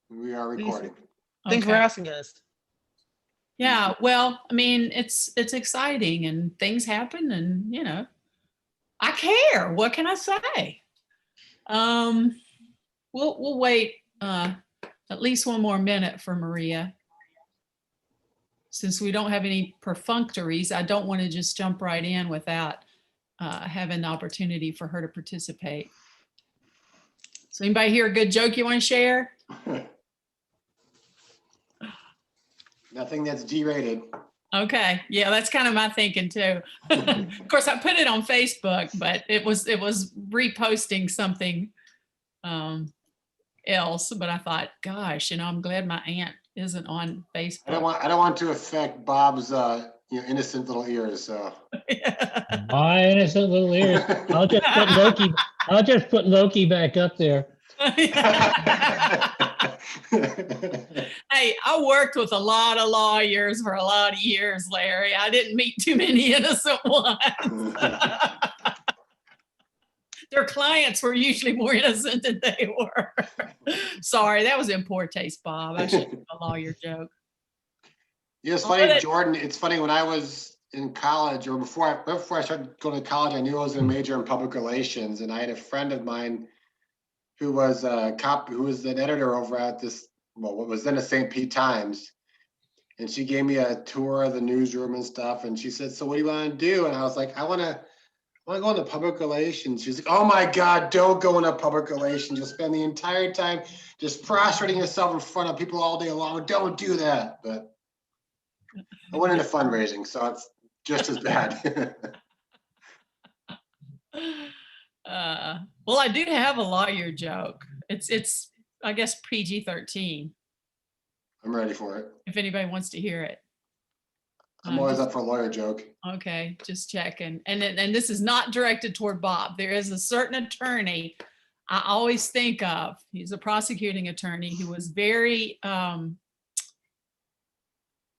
We are recording. Thanks for asking us. Yeah, well, I mean, it's exciting and things happen, and you know, I care. What can I say? We'll wait at least one more minute for Maria. Since we don't have any perfunctories, I don't want to just jump right in without having the opportunity for her to participate. So anybody here a good joke you want to share? Nothing that's G-rated. Okay, yeah, that's kind of my thinking too. Of course, I put it on Facebook, but it was reposting something else. But I thought, gosh, you know, I'm glad my aunt isn't on Facebook. I don't want to affect Bob's innocent little ears. So My innocent little ears. I'll just put Loki back up there. Hey, I worked with a lot of lawyers for a lot of years, Larry. I didn't meet too many innocent ones. Their clients were usually more innocent than they were. Sorry, that was in poor taste, Bob. I should do a lawyer joke. Yeah, it's funny, Jordan. It's funny, when I was in college, or before I started going to college, I knew I was going to major in public relations, and I had a friend of mine who was a cop, who was an editor over at this, well, what was then the St. Pete Times. And she gave me a tour of the newsroom and stuff. And she said, so what do you want to do? And I was like, I want to go into public relations. She's like, oh my God, don't go into public relations. You'll spend the entire time just prostrating yourself in front of people all day long. Don't do that. But I went into fundraising, so it's just as bad. Well, I do have a lawyer joke. It's I guess PG-13. I'm ready for it. If anybody wants to hear it. I'm always up for a lawyer joke. Okay, just checking. And this is not directed toward Bob. There is a certain attorney I always think of. He's a prosecuting attorney who was very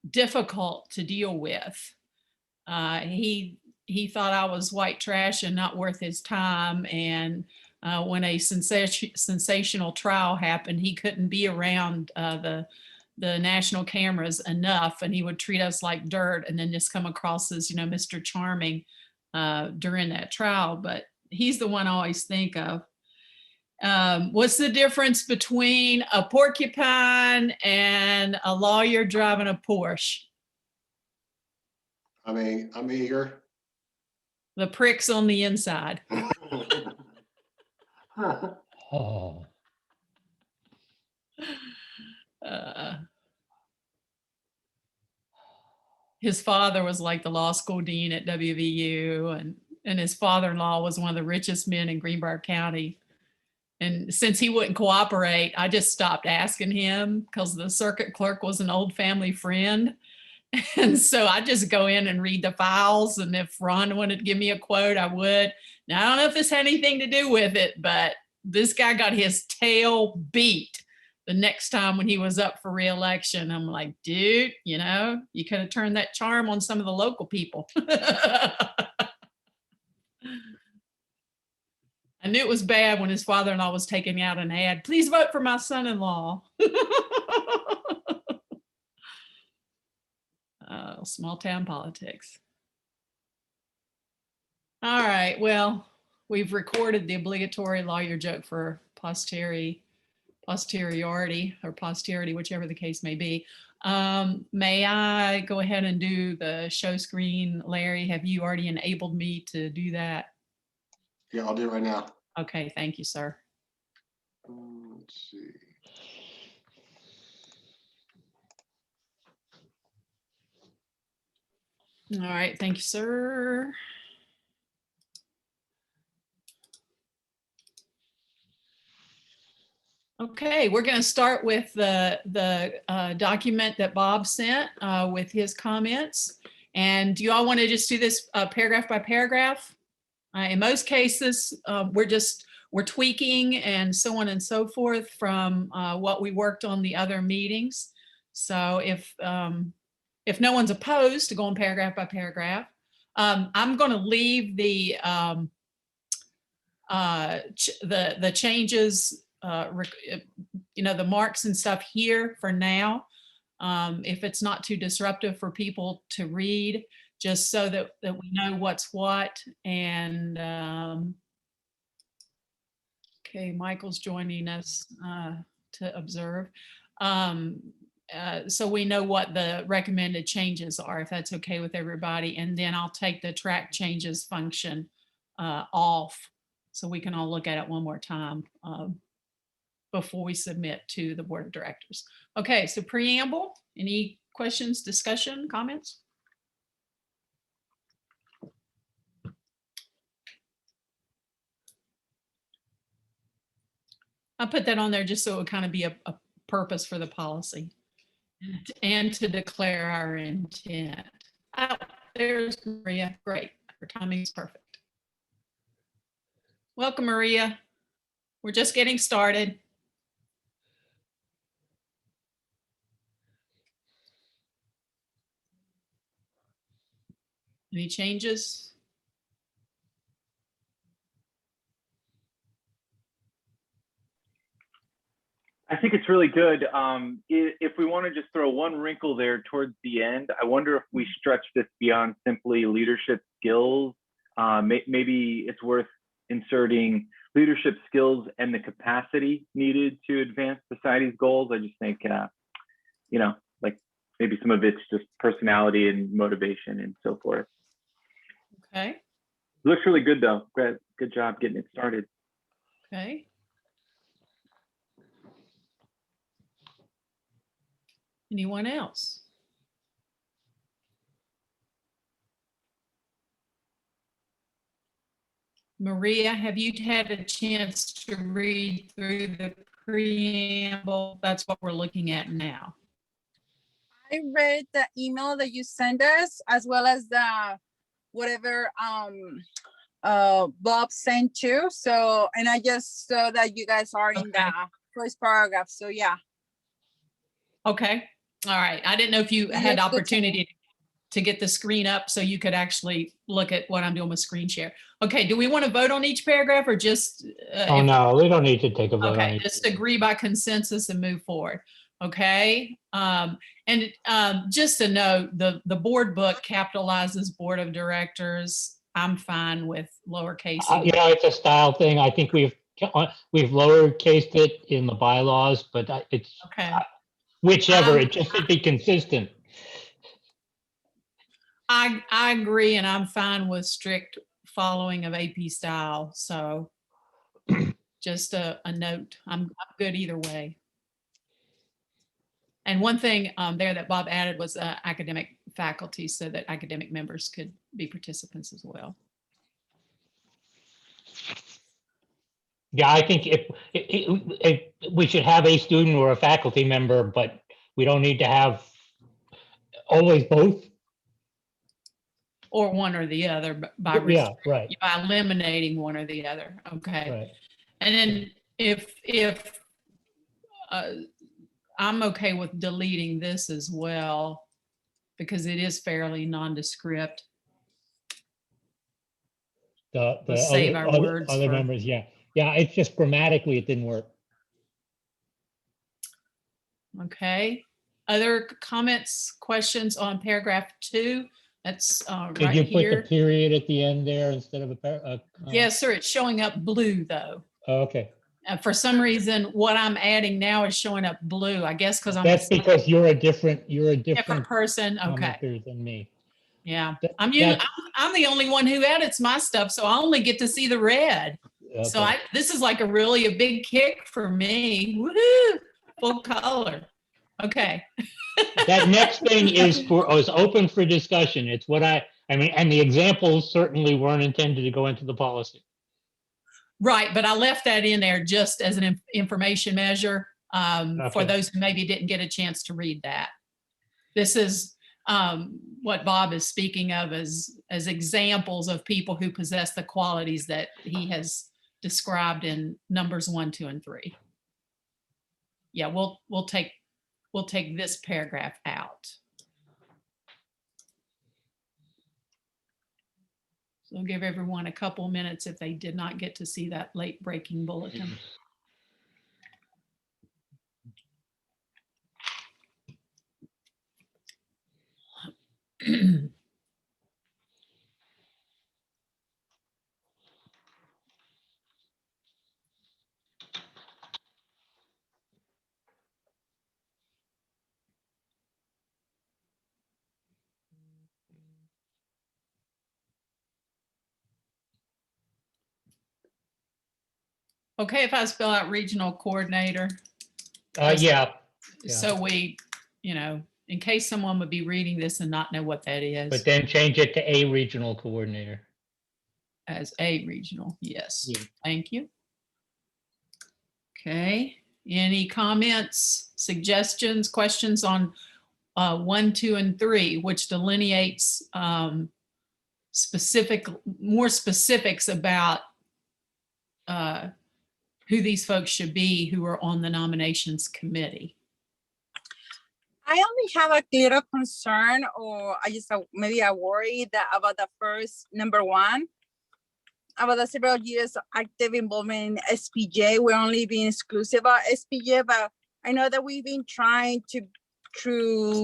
difficult to deal with. He thought I was white trash and not worth his time. And when a sensational trial happened, he couldn't be around the national cameras enough, and he would treat us like dirt and then just come across as, you know, Mr. Charming during that trial. But he's the one I always think of. What's the difference between a porcupine and a lawyer driving a Porsche? I'm eager. The pricks on the inside. Oh. His father was like the law school dean at WVU, and his father-in-law was one of the richest men in Greenbrier County. And since he wouldn't cooperate, I just stopped asking him because the circuit clerk was an old family friend. And so I just go in and read the files. And if Ron wanted to give me a quote, I would. Now, I don't know if this had anything to do with it, but this guy got his tail beat the next time when he was up for re-election. I'm like, dude, you know, you could have turned that charm on some of the local people. I knew it was bad when his father-in-law was taking out an ad. Please vote for my son-in-law. Small town politics. All right, well, we've recorded the obligatory lawyer joke for posteriority, or posterity, whichever the case may be. May I go ahead and do the show screen? Larry, have you already enabled me to do that? Yeah, I'll do it right now. Okay, thank you, sir. Let's see. All right, thank you, sir. Okay, we're going to start with the document that Bob sent with his comments. And do you all want to just do this paragraph by paragraph? In most cases, we're tweaking and so on and so forth from what we worked on the other meetings. So if no one's opposed to going paragraph by paragraph, I'm going to leave the changes the marks and stuff here for now. If it's not too disruptive for people to read, just so that we know what's what. And okay, Michael's joining us to observe. So we know what the recommended changes are, if that's okay with everybody. And then I'll take the track changes function off so we can all look at it one more time before we submit to the board of directors. Okay, so preamble, any questions, discussion, comments? I put that on there just so it would kind of be a purpose for the policy and to declare our intent. Oh, there's Maria. Great. Her timing's perfect. Welcome, Maria. We're just getting started. Any changes? I think it's really good. If we want to just throw one wrinkle there towards the end, I wonder if we stretch this beyond simply leadership skills. Maybe it's worth inserting leadership skills and the capacity needed to advance society's goals. I just think, like maybe some of it's just personality and motivation and so forth. Okay. It looks really good though. Good job getting it started. Okay. Anyone else? Maria, have you had a chance to read through the preamble? That's what we're looking at now. I read the email that you sent us, as well as the whatever Bob sent you. So, and I just saw that you guys are in the first paragraph. So yeah. Okay. All right. I didn't know if you had opportunity to get the screen up so you could actually look at what I'm doing with screen share. Okay. Do we want to vote on each paragraph or just? Oh, no, we don't need to take a vote on Okay. it. Just agree by consensus and move forward. Okay. Just a note, the board book capitalizes board of directors. I'm fine with lowercase. It's a style thing. I think we've lowercased it in the bylaws, but it's Okay. whichever. It just should be consistent. I agree, and I'm fine with strict following of AP style. So just a note, I'm good either way. And one thing there that Bob added was academic faculty, so that academic members could be participants as well. Yeah, I think if we should have a student or a faculty member, but we don't need to have always both. Or one or the other by eliminating one or the other. Okay. Right. And then if I'm okay with deleting this as well, because it is fairly nondescript. The Save our words other for- members, yeah. Yeah, it's just grammatically it didn't work. Okay. Other comments, questions on paragraph 2? That's Did right you put here. the period at the end there instead of a Yes, sir. It's showing up blue though. Oh, okay. For some reason, what I'm adding now is showing up blue. I guess because I'm That's because you're a different different person. Okay. commenter than me. Yeah. That- I'm the only one who edits my stuff, so I only get to see the red. So Okay. this is like a big kick for me. Woohoo! Full color. Okay. That next thing is open for discussion. It's what I mean, and the examples certainly weren't intended to go into the policy. Right, but I left that in there just as an information measure for Okay. those who maybe didn't get a chance to read that. This is what Bob is speaking of as examples of people who possess the qualities that he has described in numbers 1, 2, and 3. Yeah, we'll take this paragraph out. So I'll give everyone a couple minutes if they did not get to see that late breaking bulletin. Okay, if I spell out regional coordinator, Yeah, so we, in case someone would be reading this and not know what that but is, then change it to a regional coordinator. as a regional, yes. Yeah. Thank you. Okay, any comments, suggestions, questions on 1, 2, and 3, which delineates more specifics about who these folks should be who are on the nominations committee? I only have a little concern, or I just maybe a worry that about the first number 1, about the several years of active involvement in SPJ. We're only being exclusive about SPJ, but I know that we've been trying to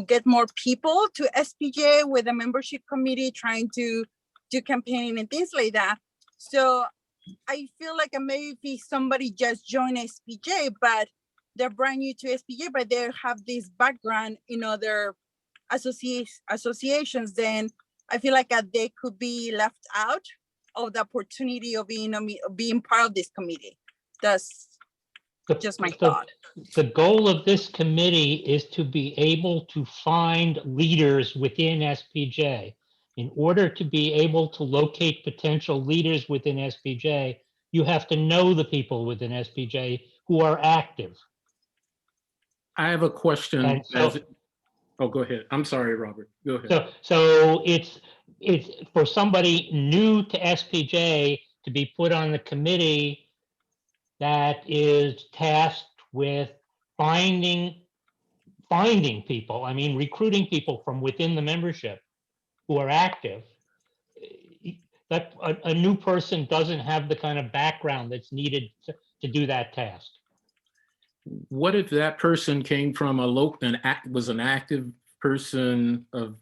get more people to SPJ with the membership committee, trying to do campaigning and things like that. So I feel like maybe somebody just joined SPJ, but they're brand new to SPJ, but they have this background in other associations, then I feel like they could be left out of the opportunity of being part of this committee. That's just my thought. The goal of this committee is to be able to find leaders within SPJ. In order to be able to locate potential leaders within SPJ, you have to know the people within SPJ who are active. I have a question. And so, Oh, go ahead. I'm sorry, Robert. Go ahead. So it's for somebody new to SPJ to be put on the committee that is tasked with finding people. I mean, recruiting people from within the membership who are active. That a new person doesn't have the kind of background that's needed to do that task. What if that person came from was an active person of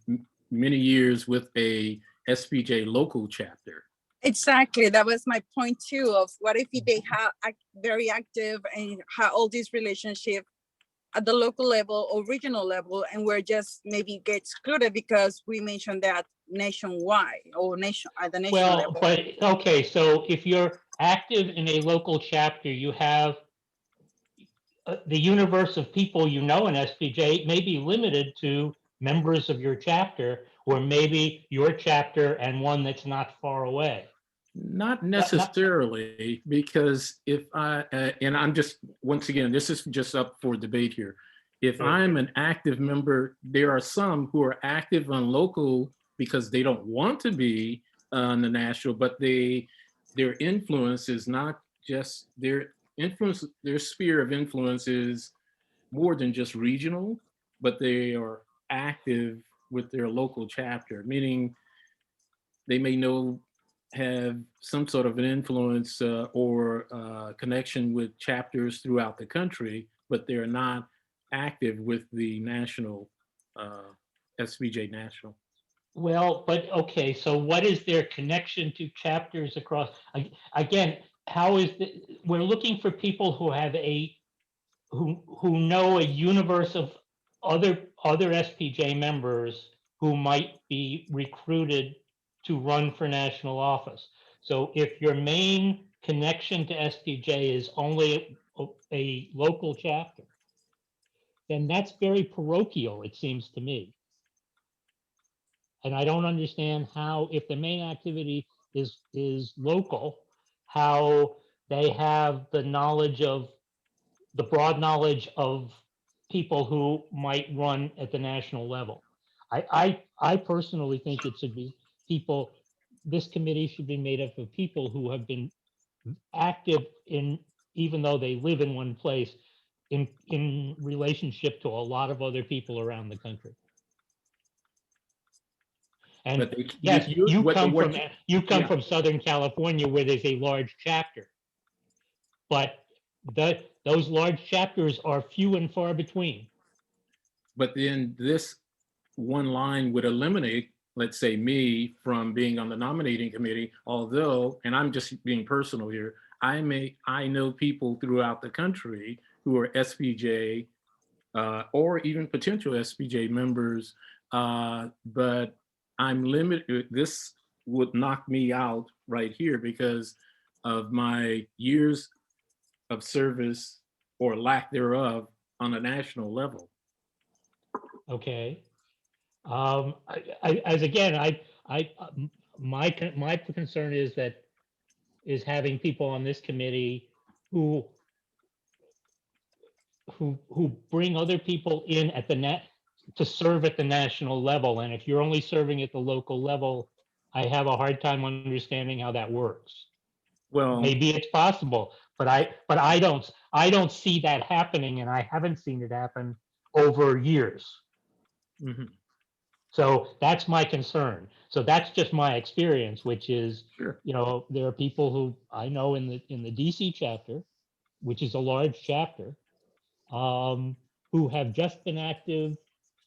many years with a SPJ local chapter? Exactly, that was my point too. Of what if they have very active and have all these relationships at the local level or regional level, and we're just maybe get excluded because we mentioned that nationwide or at the national level. But okay, so if you're active in a local chapter, you have the universe of people you know in SPJ may be limited to members of your chapter, or maybe your chapter and one that's not far away. Not necessarily, because if and I'm just, once again, this is just up for debate here. If I'm an active member, there are some who are active on local because they don't want to be on the national, but their influence is not just their influence, their sphere of influence is more than just regional, but they are active with their local chapter, meaning they may have some sort of an influence or connection with chapters throughout the country, but they're not active with the national, SPJ national. Well, but okay, so what is their connection to chapters across? Again, how is we're looking for people who have who know a universe of other SPJ members who might be recruited to run for national office. So if your main connection to SPJ is only a local chapter, then that's very parochial, it seems to me. And I don't understand how, if the main activity is local, how they have the broad knowledge of people who might run at the national level. I personally think it should be people, this committee should be made up of people who have been active in, even though they live in one place, in relationship to a lot of other people around the country. And yes, you come from Southern California where there's a large chapter, but those large chapters are few and far between. But then this one line would eliminate, let's say, me from being on the nominating committee, although, and I'm just being personal here, I know people throughout the country who are SPJ or even potential SPJ members, but I'm limited. This would knock me out right here because of my years of service or lack thereof on a national level. Okay. My concern is having people on this committee who bring other people in at the net to serve at the national level. And if you're only serving at the local level, I have a hard time understanding how that works. Well, Maybe it's possible, but I don't see that happening, and I haven't seen it happen over years. mhm, So that's my concern. So that's just my experience, which is, sure. there are people who I know in the DC chapter, which is a large chapter, who have just been active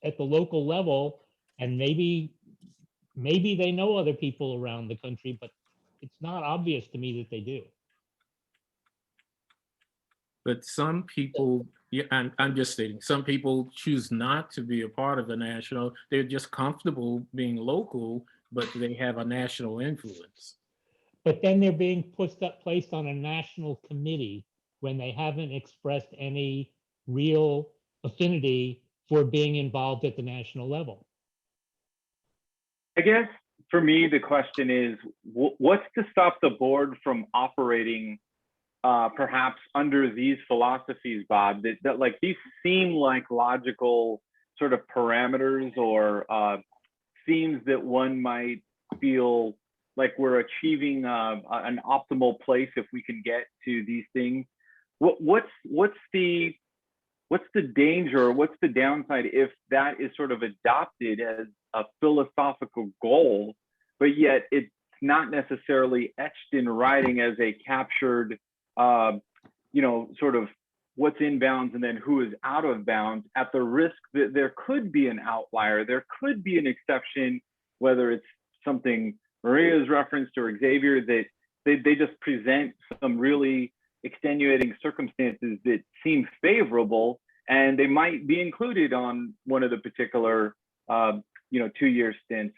at the local level, and maybe they know other people around the country, but it's not obvious to me that they do. But some people, yeah, I'm just stating, some people choose not to be a part of the national. They're just comfortable being local, but they have a national influence. But then they're being placed on a national committee when they haven't expressed any real affinity for being involved at the national level. I guess for me, the question is, what's to stop the board from operating perhaps under these philosophies, Bob, that like these seem like logical sort of parameters or themes that one might feel like we're achieving an optimal place if we can get to these things. What's the danger, or what's the downside if that is sort of adopted as a philosophical goal, but yet it's not necessarily etched in writing as a captured, sort of what's in bounds and then who is out of bounds, at the risk that there could be an outlier, there could be an exception, whether it's something Maria's referenced or Xavier, that they just present some really extenuating circumstances that seem favorable, and they might be included on one of the particular 2-year stints.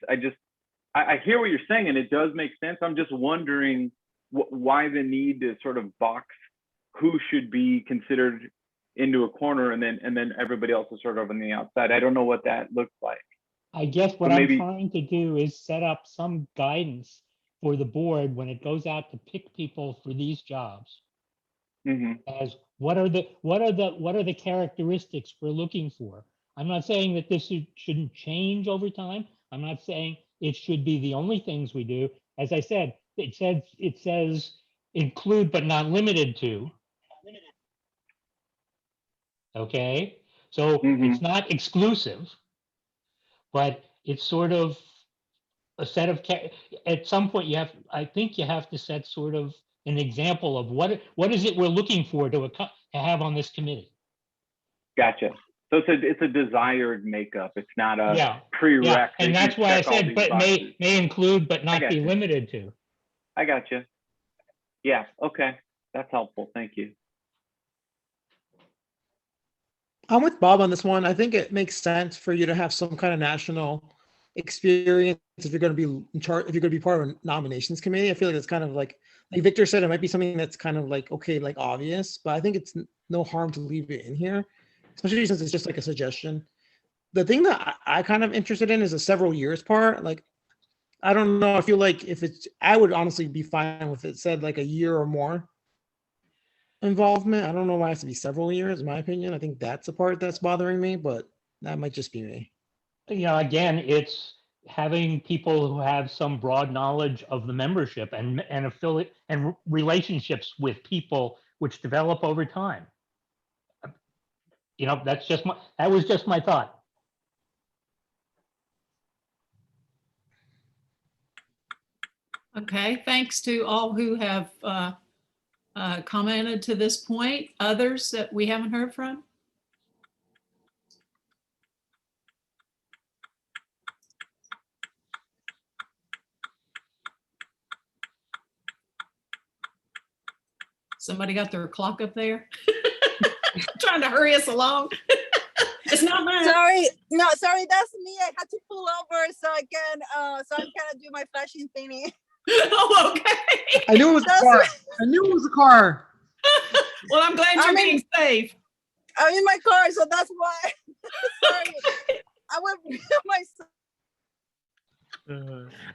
I hear what you're saying, and it does make sense. I'm just wondering why the need to sort of box who should be considered into a corner, and then everybody else is sort of on the outside. I don't know what that looks like. I guess what I'm trying to do is set up some guidance for the board when it goes out to pick people for these jobs. Mm-hmm. As what are the characteristics we're looking for? I'm not saying that this shouldn't change over time. I'm not saying it should be the only things we do. As I said, it says include but not limited to. Okay, so it's not exclusive, but it's sort of a set of, at some point I think you have to set sort of an example of what is it we're looking for to have on this committee. Gotcha. So it's a desired makeup. It's not a prereq. Yeah. And that's why I said, but may include but not be limited to. I gotcha. Yeah. Okay. That's helpful. Thank you. I'm with Bob on this one. I think it makes sense for you to have some kind of national experience if you're going to be in charge, if you're going to be part of a nominations committee. I feel like it's kind of like Victor said, it might be something that's kind of like, okay, like obvious, but I think it's no harm to leave it in here, especially since it's just like a suggestion. The thing that I kind of interested in is the several years part. Like, I don't know. I feel like I would honestly be fine if it said like a year or more involvement. I don't know why it has to be several years, in my opinion. I think that's the part that's bothering me, but that might just be me. Again, it's having people who have some broad knowledge of the membership and affiliate and relationships with people which develop over time. That was just my thought. Okay, thanks to all who have commented to this point. Others that we haven't heard from? Somebody got their clock up there? Trying to hurry us along. It's not mine. Sorry, that's me. I had to pull over so I can do my flashing thingy. Oh, okay. I knew it was a car. I knew it was a car. Well, I'm glad you're I'm in- being safe. I'm in my car, so that's why. Sorry. I would mute myself.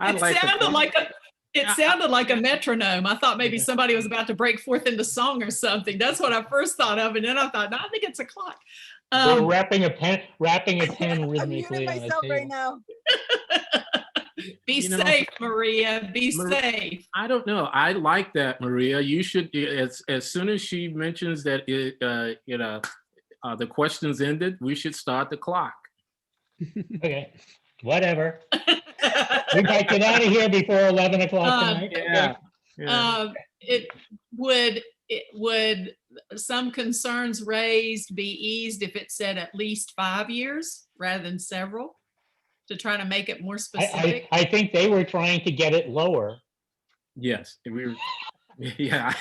I It like the sounded clock. like a. It sounded like a metronome. I thought maybe somebody was about to break forth into song or something. That's what I first thought of, and then I thought, no, I think it's a clock. We're wrapping a pen I'm rhythmically muting on a myself right table. now. Be You know, safe, Maria. Be Mar- safe. I don't know. I like that, Maria. You should, as soon as she mentions that the questions ended, we should start the clock. Okay, whatever. We might get out of here before 11 o'clock tonight. Yeah. Would some concerns raised be eased if it said at least 5 years rather than several, to try to make it more specific? I think they were trying to get it lower. Yes. Yeah.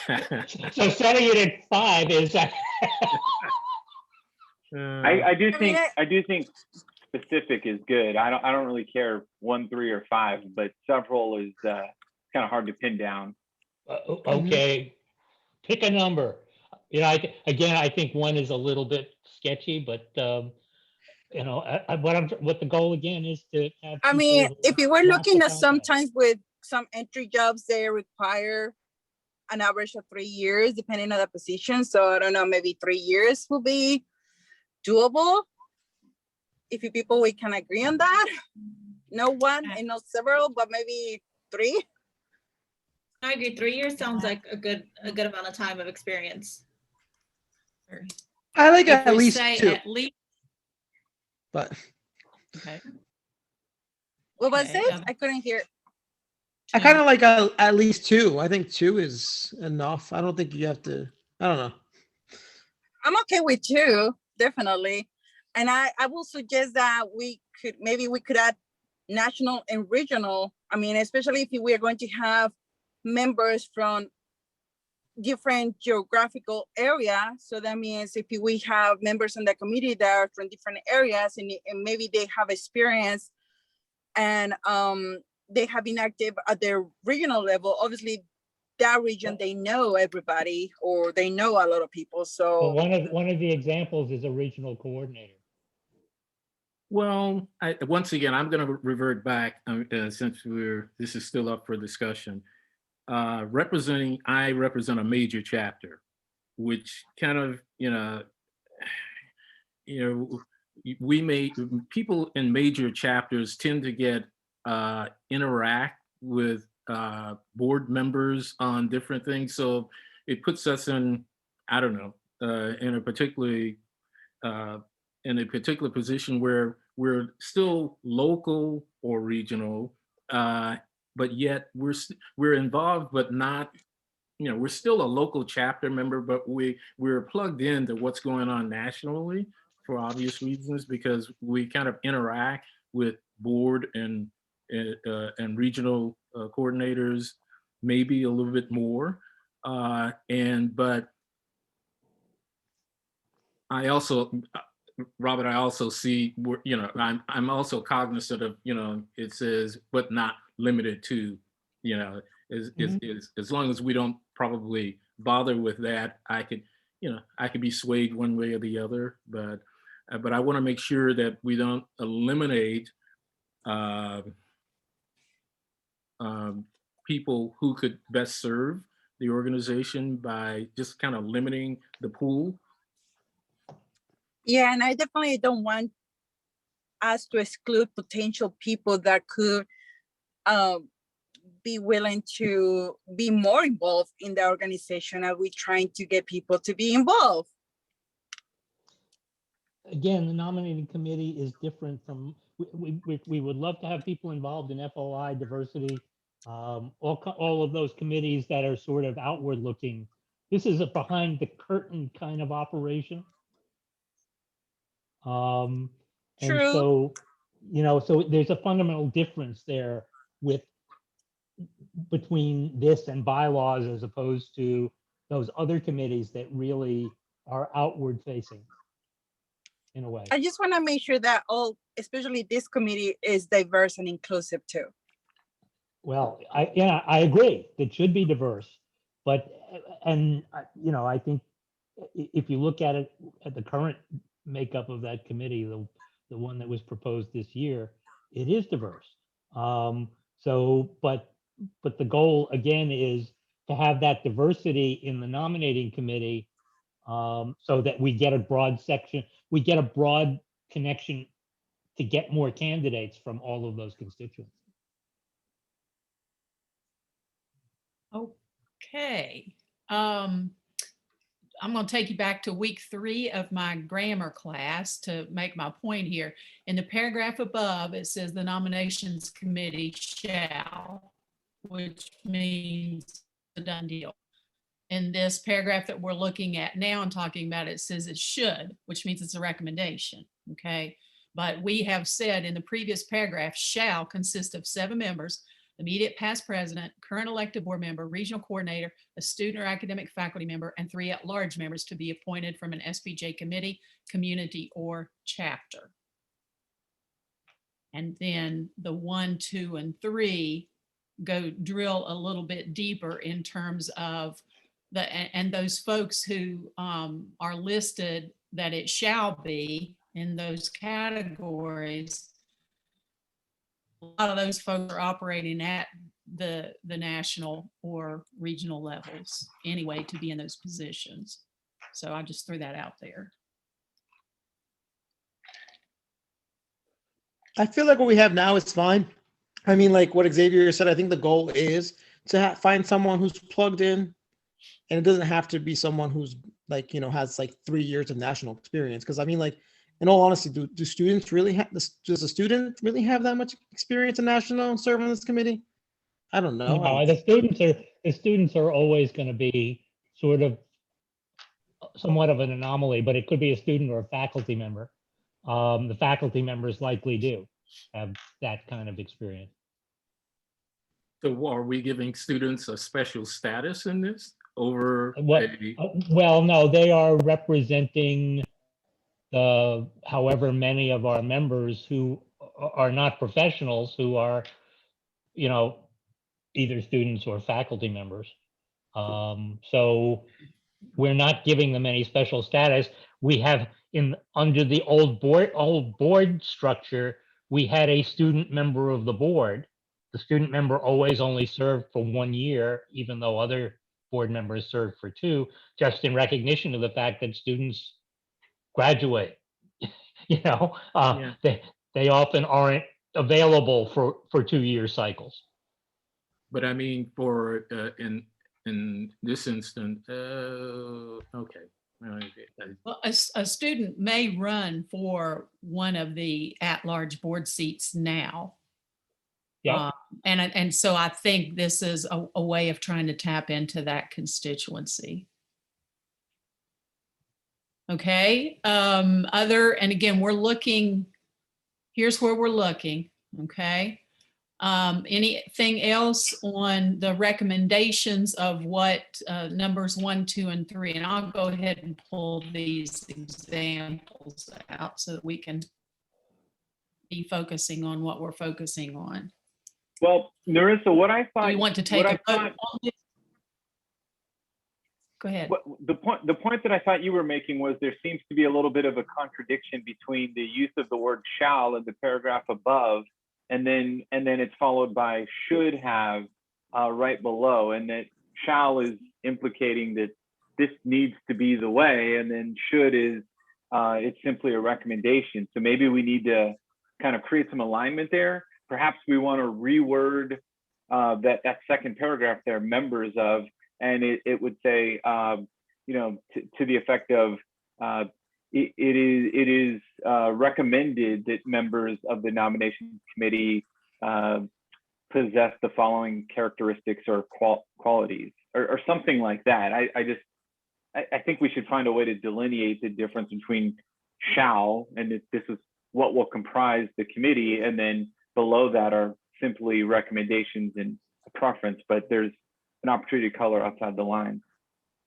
So setting it at 5 is. I do I mean, think specific is good. I don't really care 1, 3, or 5, but several is kind of hard to pin down. Okay, pick a number. You know, I think 1 is a little bit sketchy, but you know, what the goal again is to have. I mean, people if you were not looking at about that. sometimes with some entry jobs, they require an average of 3 years, depending on the position. So I don't know, maybe 3 years will be doable. If you people, we can agree on that. No 1 and no several, but maybe 3. I agree. 3 years sounds like a good amount of time of experience. I like If at we least say 2, at least, but okay. What was Okay, it? I couldn't hear. I kind of like at least 2. I think 2 is enough. I don't think you have to. I don't know. I'm okay with 2, definitely. And I will suggest that we could add national and regional. I mean, especially if we are going to have members from different geographical area. So that means if we have members in the committee that are from different areas and maybe they have experience and they have been active at their regional level, obviously that region, they know everybody or they know a lot of people. So Well, one of the examples is a regional coordinator. Well, once again, I'm going to revert back since this is still up for discussion. I represent a major chapter, which kind of, people in major chapters tend to get interact with board members on different things. So it puts us in, I don't know, in a particular position where we're still local or regional, but yet we're involved, but not, we're still a local chapter member, but we're plugged into what's going on nationally for obvious reasons, because we kind of interact with board and regional coordinators, maybe a little bit more, but I also, Robert, I also see, I'm also cognizant of, it says, but not limited to, as long as we don't probably bother with that, I could be swayed one way or the other, but I want to make sure that we don't eliminate people who could best serve the organization by just kind of limiting the pool. yeah, and I definitely don't want us to exclude potential people that could be willing to be more involved in the organization. Are we trying to get people to be involved? Again, the nominating committee is different from, we would love to have people involved in FOI, diversity, all of those committees that are sort of outward looking. This is a behind the curtain kind of operation. And True. so, so there's a fundamental difference there between this and bylaws as opposed to those other committees that really are outward facing in a way. I just want to make sure that especially this committee, is diverse and inclusive too. Well, I agree. It should be diverse, But, and, you know, I think if you look at it, at the current makeup of that committee, the one that was proposed this year, it is diverse. So, but the goal again is to have that diversity in the nominating committee, so that we get a broad section, we get a broad connection to get more candidates from all of those constituents. Okay. I'm going to take you back to week 3 of my grammar class to make my point here. In the paragraph above, it says the nominations committee shall, which means a done deal. In this paragraph that we're looking at now and talking about, it says it should, which means it's a recommendation. Okay. But we have said in the previous paragraph, shall consist of 7 members, immediate past president, current elected board member, regional coordinator, a student or academic faculty member, and 3 at-large members to be appointed from an SPJ committee, community, or chapter. And then the 1, 2, and 3 go drill a little bit deeper in terms of and those folks who are listed that it shall be in those categories. A lot of those folks are operating at the national or regional levels anyway to be in those positions. So I just threw that out there. I feel like what we have now is fine. I mean, like what Xavier said, I think the goal is to find someone who's plugged in, and it doesn't have to be someone who's like, you know, has like 3 years of national experience. Because I mean, like, in all honesty, do students really have this? Does a student really have that much experience in national and serve on this committee? I don't know. No, the students are always going to be sort of somewhat of an anomaly, but it could be a student or a faculty member. The faculty members likely do have that kind of experience. So are we giving students a special status in this over? Well, no, they are representing the however many of our members who are not professionals, who are, you know, either students or faculty members. So we're not giving them any special status. We have under the old board structure, we had a student member of the board. The student member always only served for 1 year, even though other board members served for 2, just in recognition of the fact that students graduate. You know, Yeah. they often aren't available for 2-year cycles. But I mean, for in this instance, okay. Well, a student may run for one of the at-large board seats now. Yeah. And so I think this is a way of trying to tap into that constituency. Okay. And again, we're looking, here's where we're looking. Okay. Anything else on the recommendations of what numbers 1, 2, and 3? And I'll go ahead and pull these examples out so that we can be focusing on what we're focusing on. Well, Narissa, what I thought. Do you want to take a vote on this? Go ahead. The point that I thought you were making was there seems to be a little bit of a contradiction between the use of the word shall in the paragraph above, and then it's followed by should have right below, and that shall is implicating that this needs to be the way, and then should is it's simply a recommendation. So maybe we need to kind of create some alignment there. Perhaps we want to reword that second paragraph there, members of, and it would say, you know, to the effect of, it is recommended that members of the nominations committee possess the following characteristics or qualities, or something like that. I think we should find a way to delineate the difference between shall, and this is what will comprise the committee, and then below that are simply recommendations and a preference, but there's an opportunity to color outside the line.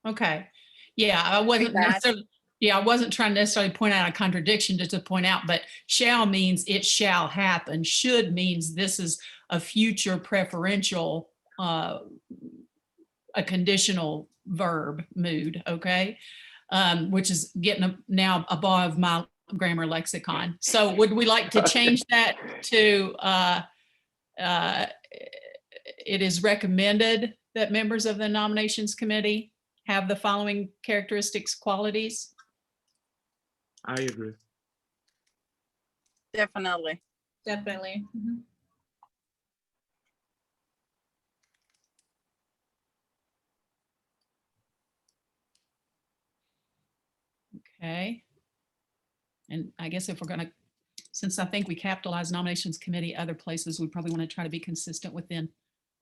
Okay. Yeah, I wasn't necessarily, I wasn't trying to necessarily point out a contradiction, just to point out, but shall means it shall happen. Should means this is a future preferential a conditional verb mood, okay? Which is getting now above my grammar lexicon. So would we like to change that to it is recommended that members of the nominations committee have the following characteristics, qualities? I agree. Definitely. Definitely. Mhm. Okay. And I guess if we're gonna, since I think we capitalize nominations committee other places, we probably want to try to be consistent within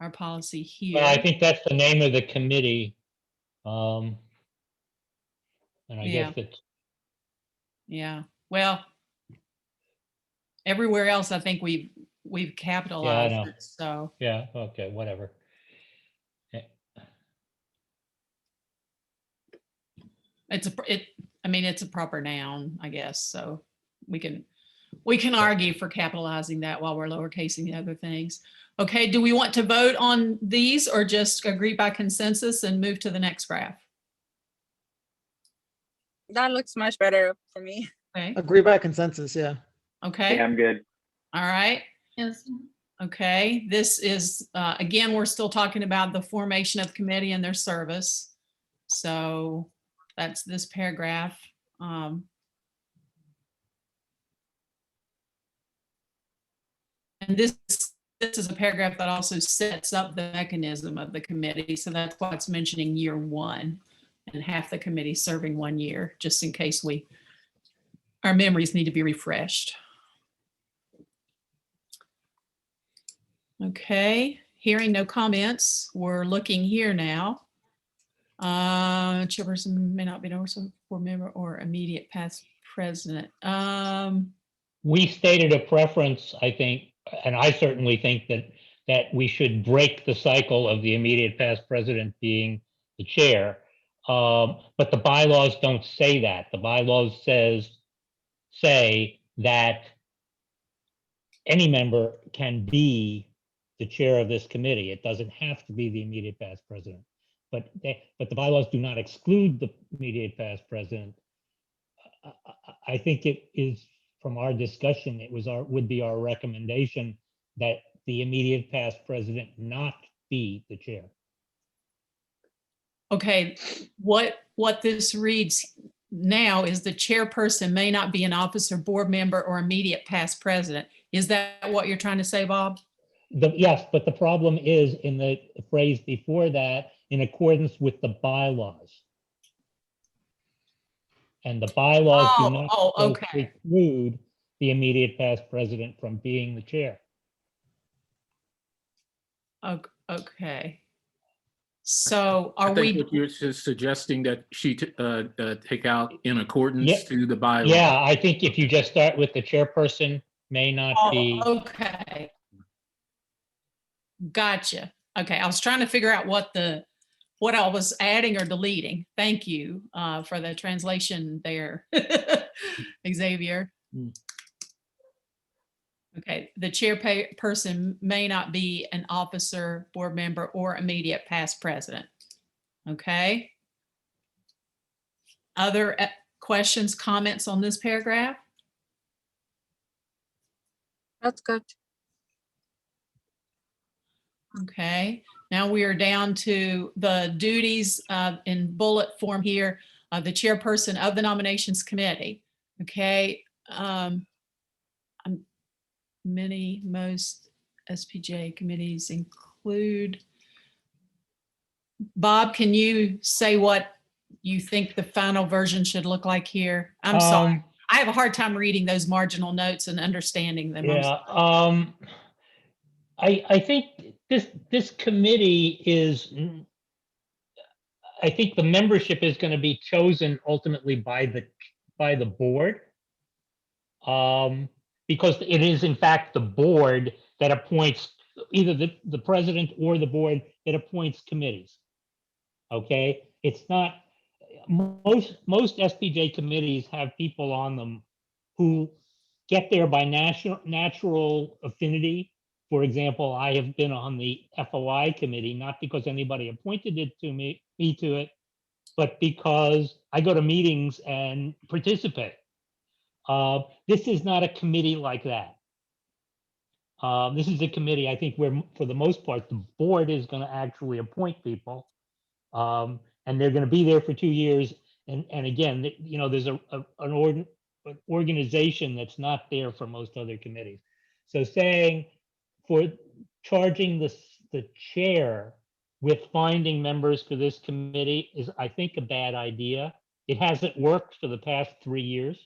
our policy here. Well, I think that's the name of the committee. And I Yeah. guess it's, Yeah, well, everywhere else, I think we've capitalized know. it, so. yeah, okay, whatever. I mean, it's a proper noun, I guess, so we can argue for capitalizing that while we're lowercasing the other things. Okay, do we want to vote on these or just agree by consensus and move to the next graph? That looks much better for me. Okay, Agree by consensus, yeah. okay, Yeah, I'm good. all right. Yes. Okay, this is, again, we're still talking about the formation of the committee and their service. So that's this paragraph. And this is a paragraph that also sets up the mechanism of the committee. So that's why it's mentioning year one and half the committee serving 1 year, just in case our memories need to be refreshed. Okay, hearing no comments, we're looking here now. Chairperson may not be an also board member or immediate past president. We stated a preference, I think, and I certainly think that we should break the cycle of the immediate past president being the chair. But the bylaws don't say that. The bylaws say that any member can be the chair of this committee. It doesn't have to be the immediate past president. But the bylaws do not exclude the immediate past president. I think it is, from our discussion, would be our recommendation that the immediate past president not be the chair. Okay, what this reads now is the chairperson may not be an officer, board member, or immediate past president. Is that what you're trying to say, Bob? Yes, but the problem is in the phrase before that, in accordance with the bylaws. And the bylaws do not okay. preclude the immediate past president from being the chair. Okay. So I are think we? what you're just suggesting that she take out in accordance Yeah. to the bylaw. Yeah, I think if you just start with the chairperson may not be. Okay. Gotcha. Okay, I was trying to figure out what I was adding or deleting. Thank you for the translation there, Xavier. Okay, the chairperson may not be an officer, board member, or immediate past president. Okay. Other questions, comments on this paragraph? That's good. Okay, now we are down to the duties in bullet form here of the chairperson of the nominations committee. Okay, most SPJ committees include. Bob, can you say what you think the final version should look like here? I'm sorry, I have a hard time reading those marginal notes and understanding them. Yeah, I think this committee is, I think the membership is going to be chosen ultimately by the board. Because it is in fact the board that appoints either the president or the board that appoints committees. Okay, it's not, most SPJ committees have people on them who get there by natural affinity For example, I have been on the FOI committee, not because anybody appointed it to me to it, but because I go to meetings and participate. This is not a committee like that. This is a committee, I think, where for the most part, the board is going to actually appoint people. And they're going to be there for 2 years. And again, you know, there's an organization that's not there for most other committees. So saying for charging the chair with finding members for this committee is, I think, a bad idea. It hasn't worked for the past 3 years.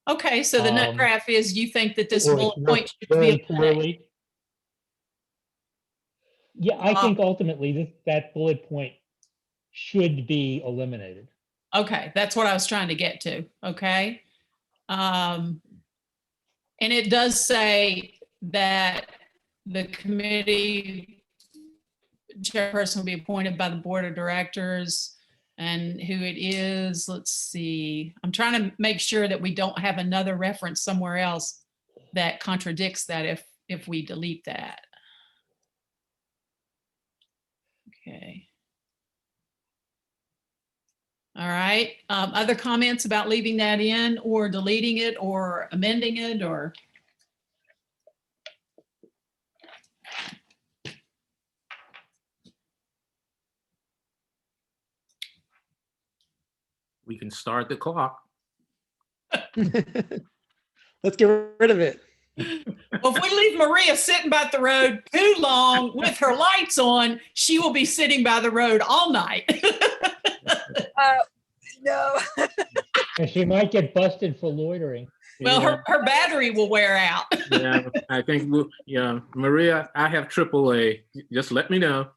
Okay, so the nut graph is you think that this Or bullet it's point should very be eliminated. poorly. Yeah, I think ultimately that bullet point should be eliminated. Okay, that's what I was trying to get to. Okay. And it does say that the committee chairperson will be appointed by the board of directors, and who it is. Let's see. I'm trying to make sure that we don't have another reference somewhere else that contradicts that if we delete that. Okay. All right. Other comments about leaving that in or deleting it or amending it or? We can start the clock. Let's get rid of it. Well, if we leave Maria sitting by the road too long with her lights on, she will be sitting by the road all night. No. And she might get busted for loitering. Well, Yeah, her battery will wear out. yeah, I think, yeah, Maria, I have AAA. Just let me know.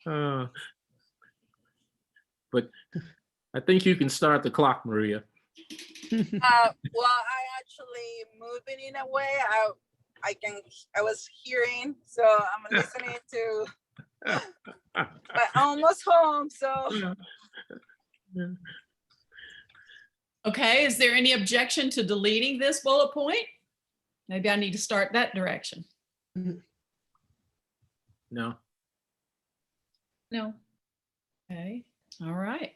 But I think you can start the clock, Maria. Well, I actually moving in a way. I was hearing, so I'm listening to. But almost home, so. Okay, is there any objection to deleting this bullet point? Maybe I need to start that direction. No. No. Okay, all right.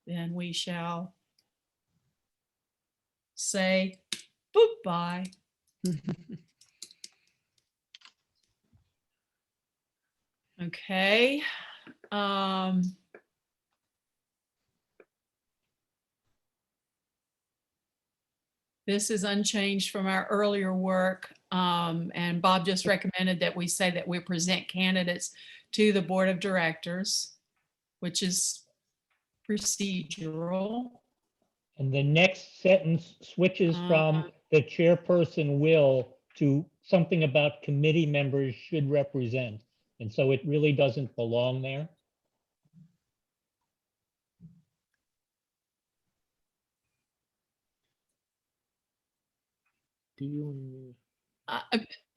Then we shall say goodbye. Okay. This is unchanged from our earlier work. And Bob just recommended that we say that we present candidates to the board of directors, which is procedural. And the next sentence switches from the chairperson will to something about committee members should represent. And so it really doesn't belong there. Do you?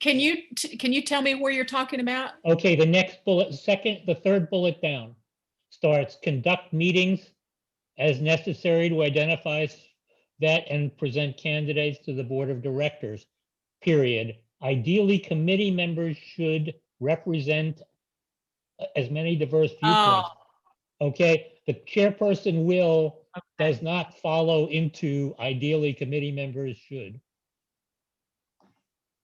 Can you tell me where you're talking about? Okay, the next bullet, the third bullet down starts conduct meetings as necessary to identify that and present candidates to the board of directors, period. Ideally, committee members should represent as many diverse viewpoints. Okay, the chairperson will does not follow into ideally committee members should.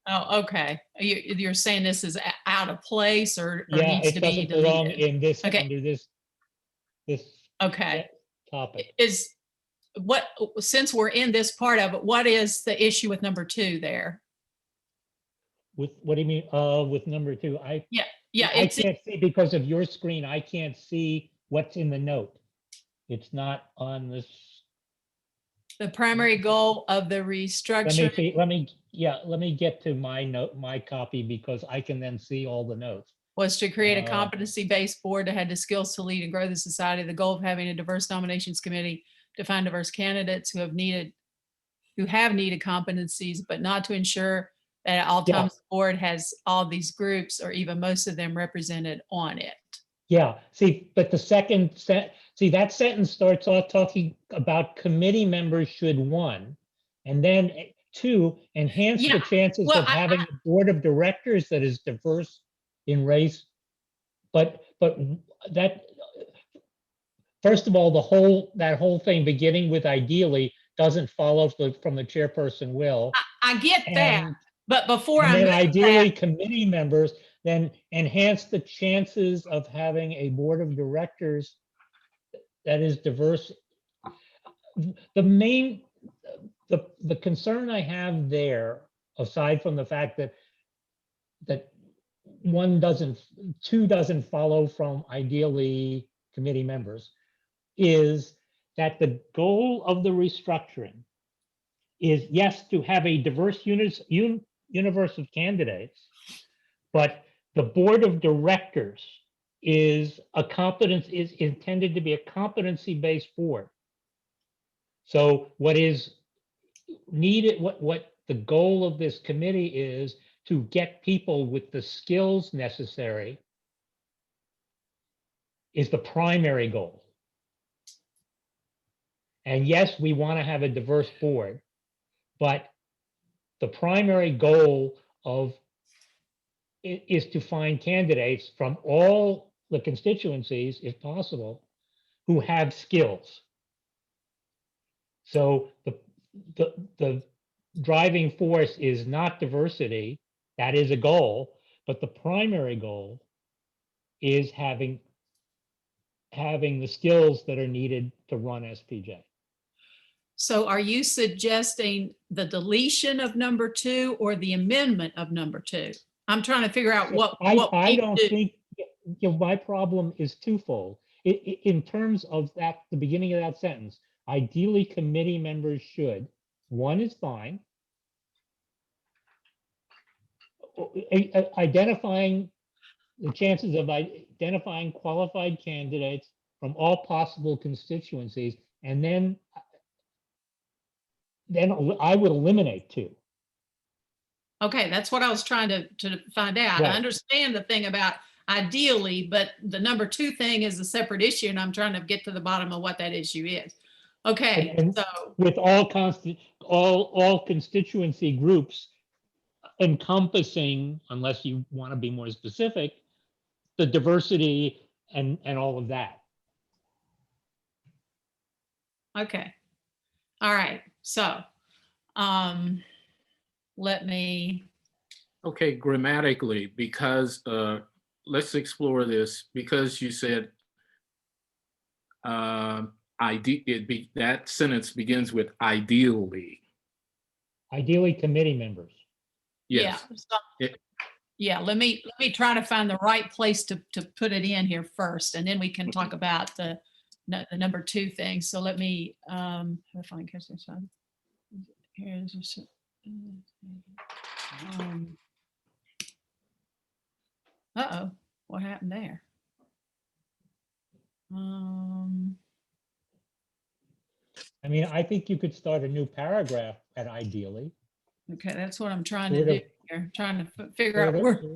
Oh, okay. You're saying this is out of place or Yeah, needs it to be doesn't belong deleted? in this, Okay. under this Okay. topic. Since we're in this part of it, what is the issue with number 2 there? With, what do you mean, with number 2? Yeah, I can't see because of your screen. I can't see what's in the note. It's not on this. the primary goal of the Let me restructure. see, let me get to my note, my copy, because I can then see all the notes. Was to create a competency-based board that had the skills to lead and grow the society. The goal of having a diverse nominations committee to find diverse candidates who have needed competencies, but not to ensure that at all times the board has all these groups or even most of them represented on it. Yeah, see, but the second See, that sentence starts off talking about committee members should, one, and then two, enhance the Yeah, chances well, of having a board of directors that is diverse in race. But that, first of all, that whole thing beginning with ideally doesn't follow from the chairperson will. I get that, And, but before and I then move ideally that, committee members, then enhance the chances of having a board of directors that is diverse. The main, the concern I have there, aside from the fact that two doesn't follow from ideally committee members, is that the goal of the restructuring is, yes, to have a diverse universe of candidates, but the board of directors is intended to be a competency-based board. So what is needed, what the goal of this committee is to get people with the skills necessary is the primary goal. And yes, we want to have a diverse board, but the primary goal is to find candidates from all the constituencies, if possible, who have skills. So the driving force is not diversity, that is a goal, but the primary goal is having the skills that are needed to run SPJ. so are you suggesting the deletion of number 2 or the amendment of number 2? I'm trying to figure out what I we don't do. think, my problem is twofold. In terms of the beginning of that sentence, ideally committee members should, one is fine. Identifying the chances of identifying qualified candidates from all possible constituencies, and then I would eliminate 2. Okay, that's what I was trying to find out. Right. I understand the thing about ideally, but the number 2 thing is a separate issue, and I'm trying to get to the bottom of what that issue is. Okay, And so with all constituency groups encompassing, unless you want to be more specific, the diversity and all of that. okay, all right. So, let me. Okay, grammatically, because let's explore this, because you said that sentence begins with ideally. Ideally, committee members. Yes. Yeah. So, yeah. Let me try to find the right place to put it in here first, and then we can talk about the number 2 thing. So let me find here's uh-oh, what happened there? I mean, I think you could start a new paragraph at ideally. Okay, that's what I'm trying to do here. Trying to figure out Sort where.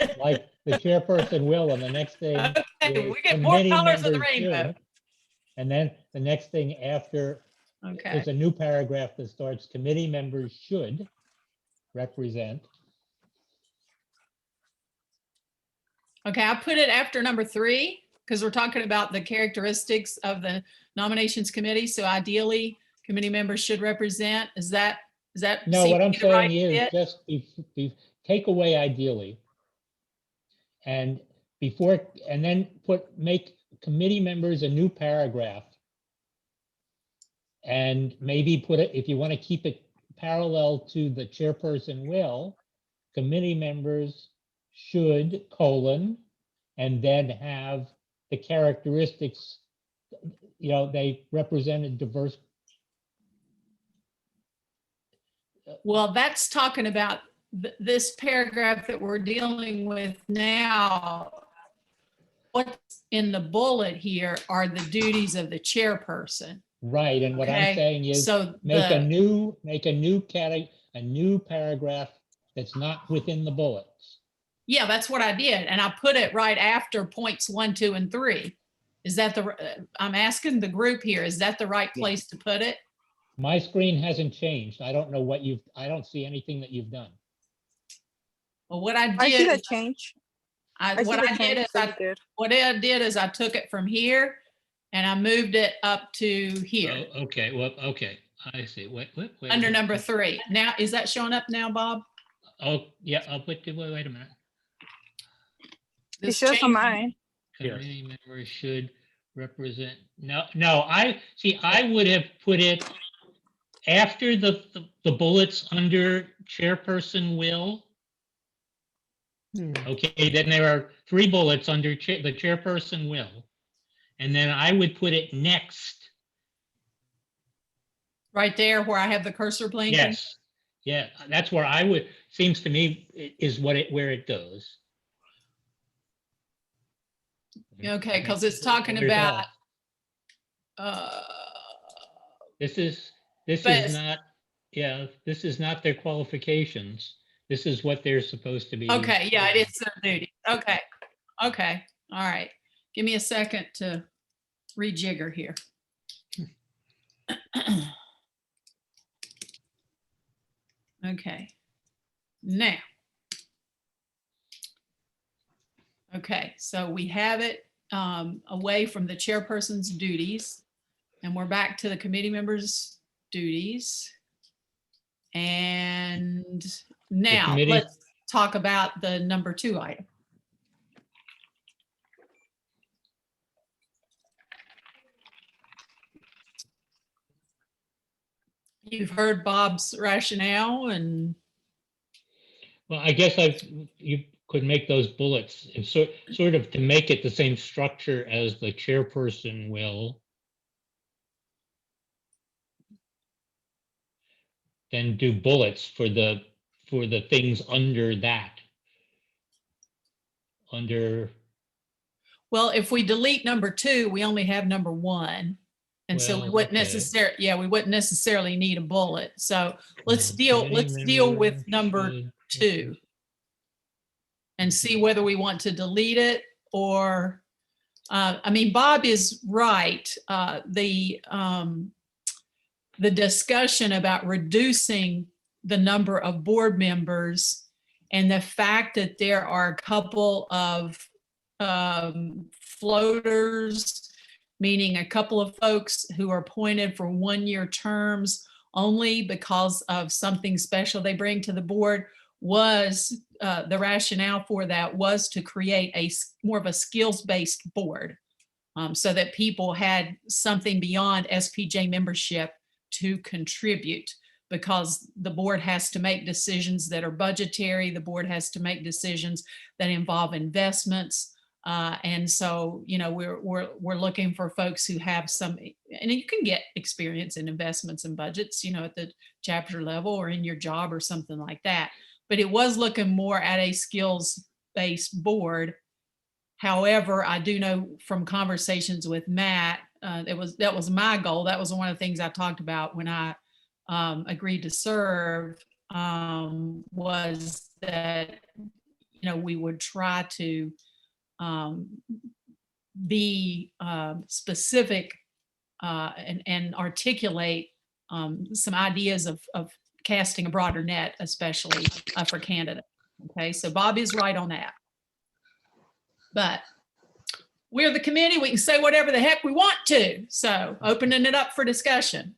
of like the chairperson will, and the next thing Okay, is we get more committee colors of the members rainbow. should. And then the next thing after Okay, is a new paragraph that starts committee members should represent. okay, I put it after number 3 because we're talking about the characteristics of the nominations committee. So ideally, committee members should represent. Is that No, seem what to I'm be the right saying is fit? just take away ideally. And then make committee members a new paragraph. And maybe put it, if you want to keep it parallel to the chairperson will, committee members should, and then have the characteristics, they represented diverse. Well, that's talking about this paragraph that we're dealing with now. What's in the bullet here are the duties of the chairperson. Right, and what I'm saying is, So make a new paragraph that's not within the bullets. yeah, that's what I did. And I put it right after points 1, 2, and 3. Is that I'm asking the group here, is that the right Yeah. place to put it? My screen hasn't changed. I don't know what I don't see anything that you've done. Well, what I I see did, the change. what I did is what I did is I took it from here and I moved it up to here, Oh, okay, well, okay, I see. Wait a under minute. number 3. Now, is that showing up now, Bob? Oh, yeah, I'll put, wait a minute. It This shows on change- mine. Yes. Committee members should represent, no, I would have put it after the bullets under chairperson will. Hmm. Okay, then there are 3 bullets under the chairperson will. And then I would put it next. Right there where I have the cursor blinking? Yes. Yeah, that's where I would, seems to me is where it goes. Okay, because it's talking about, This is But- not, yeah, this is not their qualifications. This is what they're supposed to be. okay, yeah, it is their duty. Okay, okay, all right. Give me a second to rejigger here. Okay, now. Okay, so we have it away from the chairperson's duties, and we're back to the committee members' duties. And now committee- let's talk about the number 2 item. You've heard Bob's rationale and Well, I guess you could make those bullets and sort of to make it the same structure as the chairperson will. Then do bullets for the things under that. Under, well, if we delete number 2, we only have number 1. And so we Well, wouldn't okay. necessarily, yeah, we wouldn't necessarily need a bullet. So let's deal committee with member number should- 2 and see whether we want to delete it or, I mean, Bob is right. The discussion about reducing the number of board members and the fact that there are a couple of floaters, meaning a couple of folks who are appointed for 1-year terms only because of something special they bring to the board, was the rationale for that was to create more of a skills-based board, so that people had something beyond SPJ membership to contribute, because the board has to make decisions that are budgetary. The board has to make decisions that involve investments. And so, you know, we're looking for folks who have some, and you can get experience in investments and budgets, you know, at the chapter level or in your job or something like that. But it was looking more at a skills-based board. However, I do know from conversations with Matt, that was my goal. That was one of the things I talked about when I agreed to serve, was that, you know, we would try to be specific and articulate some ideas of casting a broader net, especially for candidates. Okay, so Bob is right on that. But we're the committee, we can say whatever the heck we want to. So opening it up for discussion.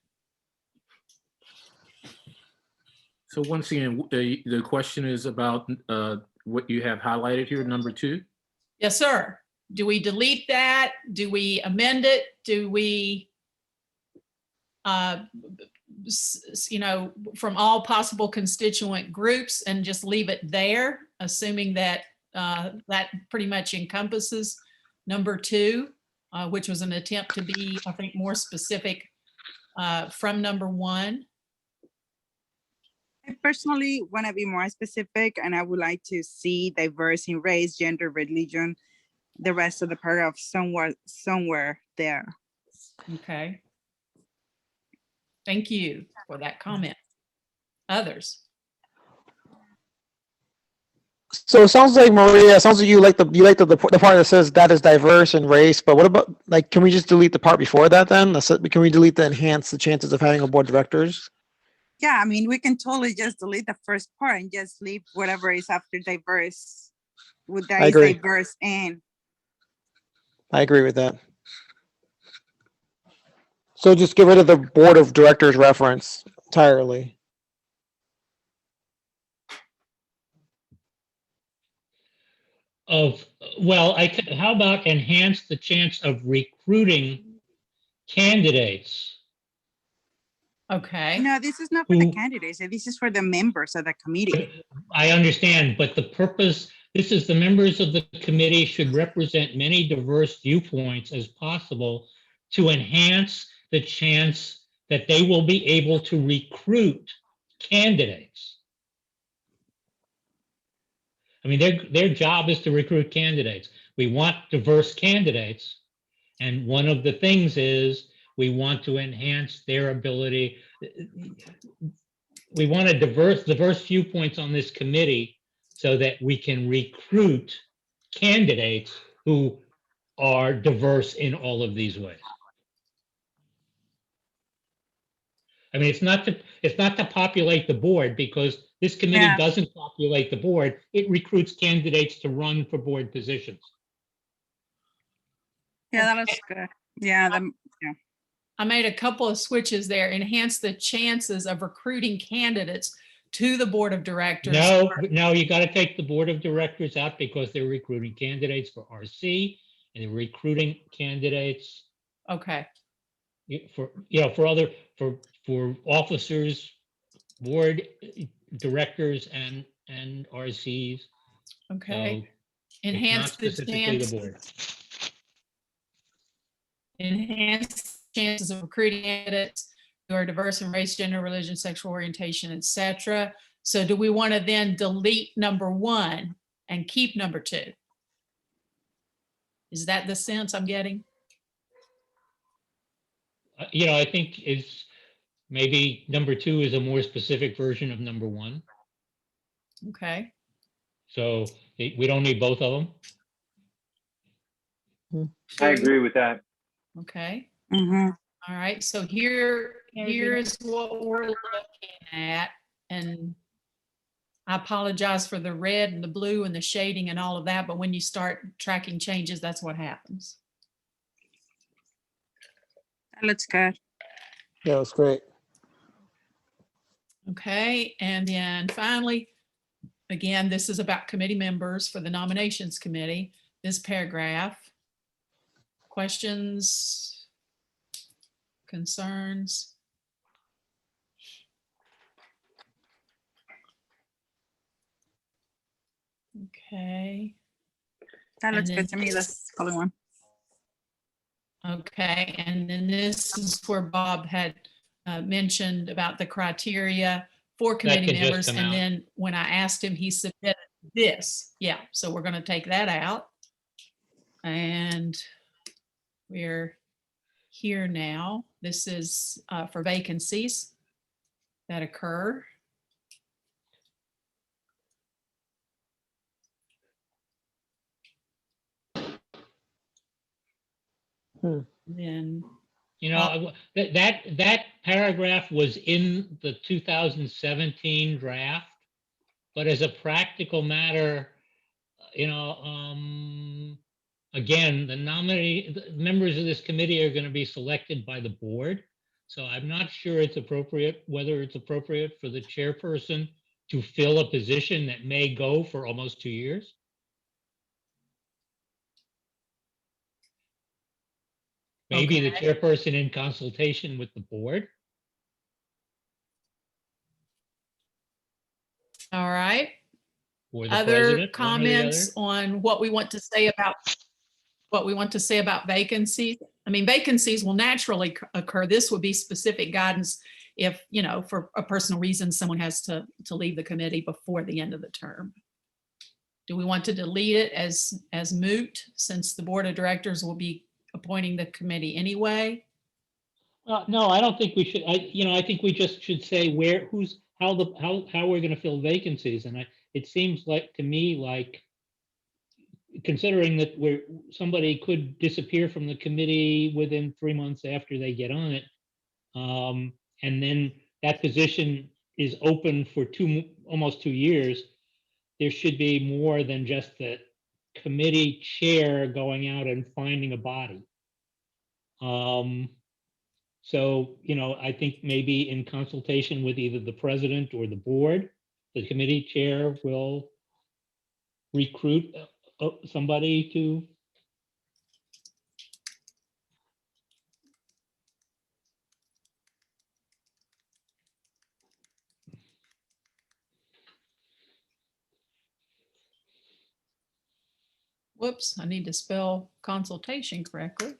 So once again, the question is about what you have highlighted here, number 2. Yes, sir. Do we delete that? Do we amend it? Do we, you know, from all possible constituent groups and just leave it there, assuming that that pretty much encompasses number 2, which was an attempt to be, I think, more specific from number 1. I personally want to be more specific, and I would like to see diverse in race, gender, religion, the rest of the paragraph somewhere there. Okay. Thank you for that comment. Others? So it sounds like Maria, it sounds like you like the part that says that is diverse and race, but what about, like, can we just delete the part before that then? Can we delete the enhance the chances of having a board of directors? Yeah, I mean, we can totally just delete the first part and just leave whatever is after diverse. With that I is agree. diverse and I agree with that. So just get rid of the board of directors reference entirely. Well, how about enhance the chance of recruiting candidates? Okay. no, this is not for the Who- candidates. This is for the members of the committee. I understand, but the purpose, this is the members of the committee should represent many diverse viewpoints as possible to enhance the chance that they will be able to recruit candidates. I mean, their job is to recruit candidates. We want diverse candidates. And one of the things is we want to enhance their ability. We want a diverse viewpoints on this committee so that we can recruit candidates who are diverse in all of these ways. I mean, it's not to populate the board, because this committee Yeah. doesn't populate the board. It recruits candidates to run for board positions. Yeah, that looks good. Yeah, I made a couple of switches there. Enhance the chances of recruiting candidates to the board of directors. No, you got to take the board of directors out, because they're recruiting candidates for RC and they're recruiting candidates Okay. for officers, board directors and RCs. Okay. So Enhance it's not the specifically the chance. board. Enhance chances of recruiting candidates who are diverse in race, gender, religion, sexual orientation, etc. So do we want to then delete number 1 and keep number 2? Is that the sense I'm getting? I think is maybe number 2 is a more specific version of number 1. Okay. So we don't need both of them. I agree with that. Okay. mhm. All right. So here's what we're looking at. And I apologize for the red and the blue and the shading and all of that, but when you start tracking changes, that's what happens. That looks good. Yeah, that's great. Okay, and then finally, again, this is about committee members for the nominations committee. This paragraph. Questions? Concerns? Okay. That looks And good to then me. That's the color one. Okay, and then this is where Bob had mentioned about the criteria for committee can just members. come And out. then when I asked him, he submitted this. Yeah, so we're going to take that out. And we're here now. This is for vacancies that occur. Then That paragraph was in the 2017 draft, but as a practical matter, again, the members of this committee are going to be selected by the board. So I'm not sure whether it's appropriate for the chairperson to fill a position that may go for almost 2 years. Maybe the chairperson in consultation with the board. all right. Or the Other president, one or the comments other. on what we want to say about vacancies? I mean, vacancies will naturally occur. This would be specific guidance if, for a personal reason, someone has to leave the committee before the end of the term. Do we want to delete it as moot, since the board of directors will be appointing the committee anyway? No, I don't think we should. I think we just should say how we're going to fill vacancies, and it seems like to me like, considering that somebody could disappear from the committee within 3 months after they get on it, and then that position is open for almost 2 years, there should be more than just the committee chair going out and finding a body. So, I think maybe in consultation with either the president or the board, the committee chair will recruit somebody to. Whoops, I need to spell consultation correctly.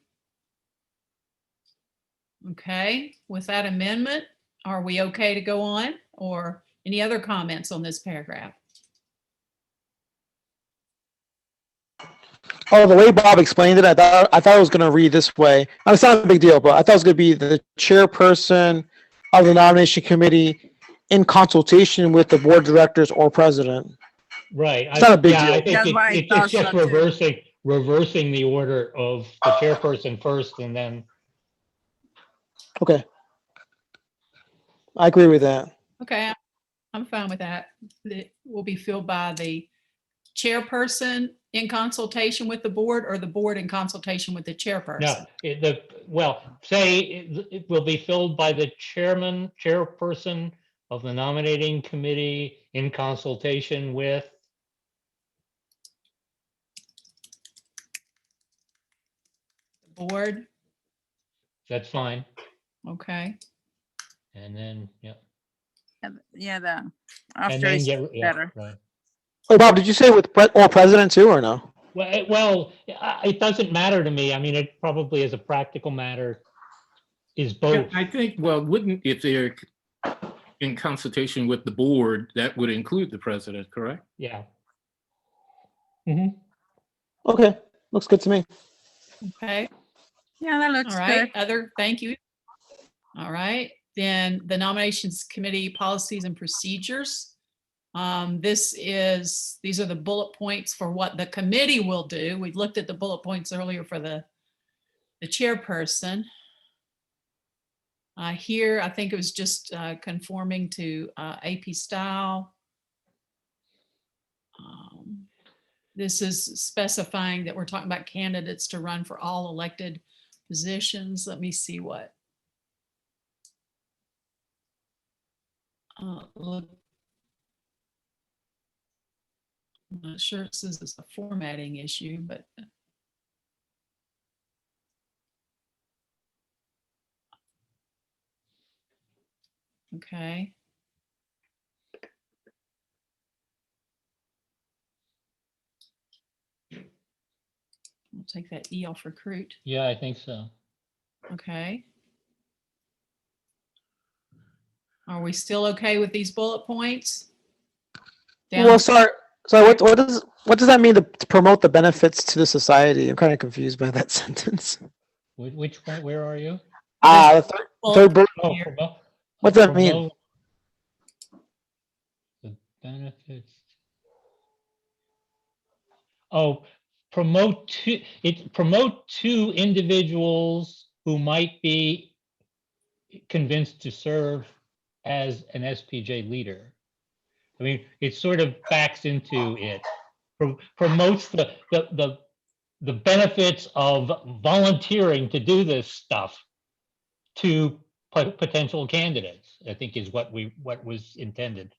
Okay, with that amendment, are we okay to go on, or any other comments on this paragraph? Oh, the way Bob explained it, I thought it was going to read this way. It's not a big deal, but I thought it was going to be the chairperson of the nomination committee in consultation with the board of directors or president. Right. It's not a big deal. I think That's why I it's thought just so too. reversing the order of the chairperson first and then. Okay. I agree with that. Okay, I'm fine with that. It will be filled by the chairperson in consultation with the board, or the board in consultation with the chairperson? No, say it will be filled by the chairperson of the nominating committee in consultation with. The board, That's fine. okay. And then, yeah. Yeah, the And after then is get, better. right. Wait, Bob, did you say with or president too, or no? Well, it doesn't matter to me. I mean, it probably as a practical matter is both. I think, well, wouldn't, if they're in consultation with the board, that would include the president, correct? Yeah. Okay, looks good to me. Okay, Yeah, that looks all right, good. thank you. All right, then the nominations committee policies and procedures. These are the bullet points for what the committee will do. We looked at the bullet points earlier for the chairperson. Here, I think it was just conforming to AP style. This is specifying that we're talking about candidates to run for all elected positions. Let me see what. Look, I'm not sure it says it's a formatting issue, but. Okay. We'll take that E off recruit. Yeah, I think so. Okay. Are we still okay with these bullet points? Well, sorry. What does that mean to promote the benefits to the society? I'm kind of confused by that sentence. Which point? Where are you? The third bullet. Oh, here. What does that mean? promote the benefits. Oh, promote two individuals who might be convinced to serve as an SPJ leader. I mean, it sort of backs into it. Promotes the benefits of volunteering to do this stuff to potential candidates, I think is what was intended.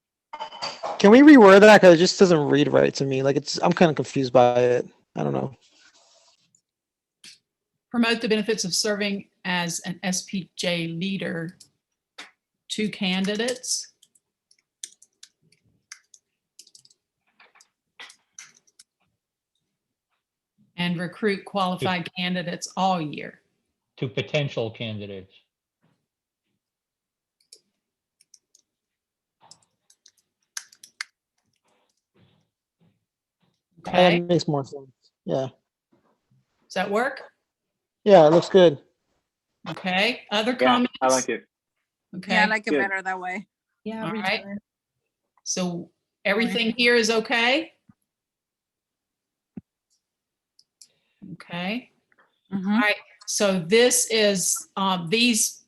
Can we reword that? Because it just doesn't read right to me. Like I'm kind of confused by it. I don't know. Promote the benefits of serving as an SPJ leader to candidates. And recruit qualified candidates all year. To potential candidates. Okay, That makes more sense. Yeah. does that work? Yeah, it looks good. Okay, other Yeah, comments? I like it. Okay. Yeah, I like it Good. better that way. Yeah. All read right. better. So Everything here is okay? Okay. Mhm. All right, so this is, these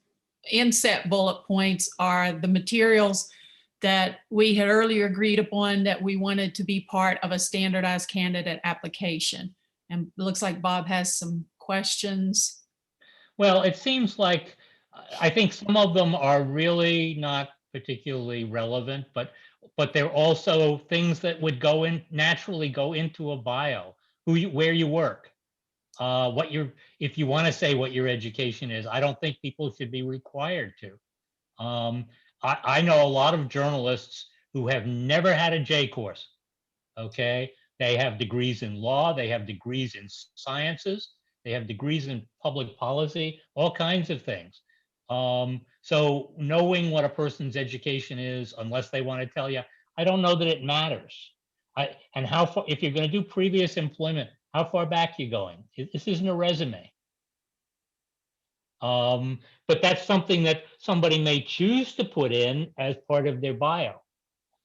inset bullet points are the materials that we had earlier agreed upon that we wanted to be part of a standardized candidate application. And it looks like Bob has some questions. Well, it seems like, I think some of them are really not particularly relevant, but they're also things that would naturally go into a bio, where you work, if you want to say what your education is. I don't think people should be required to. I know a lot of journalists who have never had a J course. Okay, they have degrees in law, they have degrees in sciences, they have degrees in public policy, all kinds of things. So knowing what a person's education is, unless they want to tell you, I don't know that it matters. And how far, if you're going to do previous employment, how far back you going? This isn't a resume. But that's something that somebody may choose to put in as part of their bio.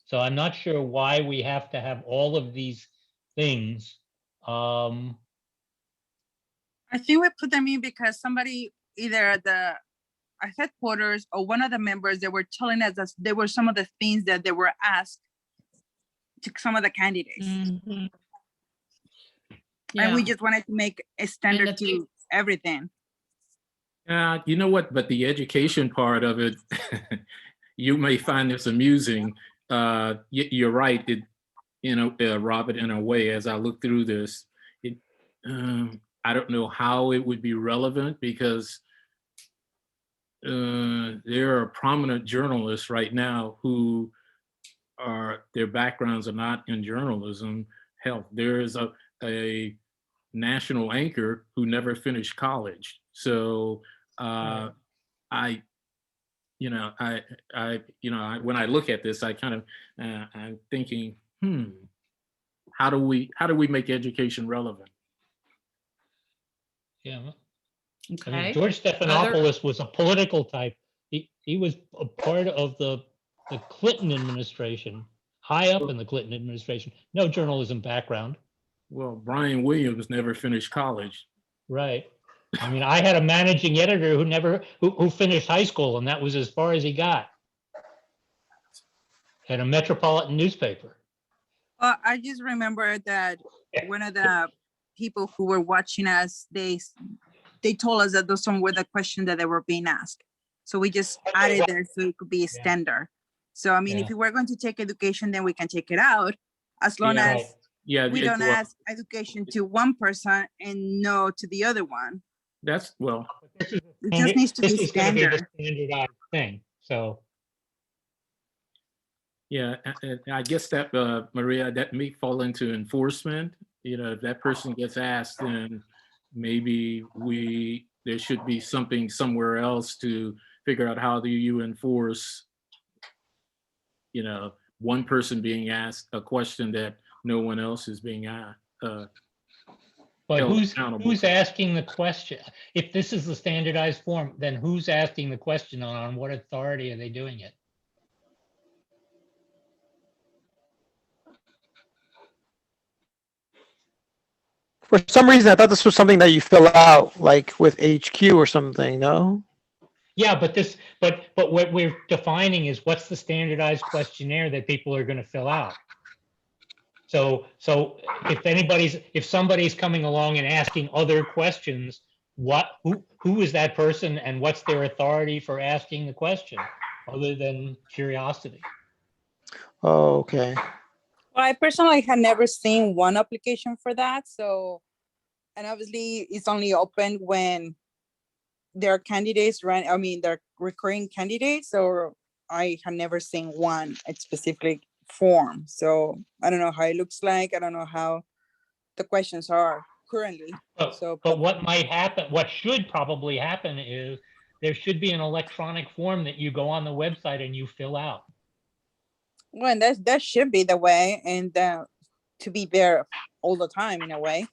So I'm not sure why we have to have all of these things. I think we put them in because somebody, either at the headquarters or one of the members, they were telling us that there were some of the things that they were asked to some of the candidates. Mhm. And we Yeah, just wanted to make a standard the thing- to everything. You know what? But the education part of it, you may find this amusing. You're right. Robert, in a way, as I look through this, I don't know how it would be relevant because there are prominent journalists right now who their backgrounds are not in journalism. Hell, there is a national anchor who never finished college. So I, when I look at this, I kind of, I'm thinking, how do we make education relevant? Yeah. I okay. mean, George Stephanopoulos was a political type. He was a part of the Clinton administration, high up in the Clinton administration. No journalism background. Well, Brian Williams never finished college. Right. I mean, I had a managing editor who finished high school, and that was as far as he got. At a metropolitan newspaper. I just remember that one of the people who were watching us, they told us that those some were the questions that they were being asked. So we just added there so it could be a standard. So I mean, if you were going to take education, then we can take it out, as long as we don't ask education to one person and no to the other one. That's it just needs to be standard. Standardized thing. So yeah, and I guess that Maria, that may fall into enforcement. If that person gets asked, then maybe there should be something somewhere else to figure out how do you enforce, one person being asked a question that no one else is being asked. but who's asking the question? If this is the standardized form, then who's asking the question, on what authority are they doing it? For some reason, I thought this was something that you fill out, like with HQ or something. No. Yeah, but what we're defining is what's the standardized questionnaire that people are going to fill out. So if somebody's coming along and asking other questions, who is that person and what's their authority for asking the question, other than curiosity? Oh, okay. Well, I personally had never seen one application for that. So, and obviously it's only open when there are candidates they're recurring candidates, or I have never seen one specific form. So I don't know how it looks like. I don't know how the questions are currently. But what might happen, what should probably happen, is there should be an electronic form that you go on the website and you fill out. Well, and that should be the way, and to be there all the time in a way.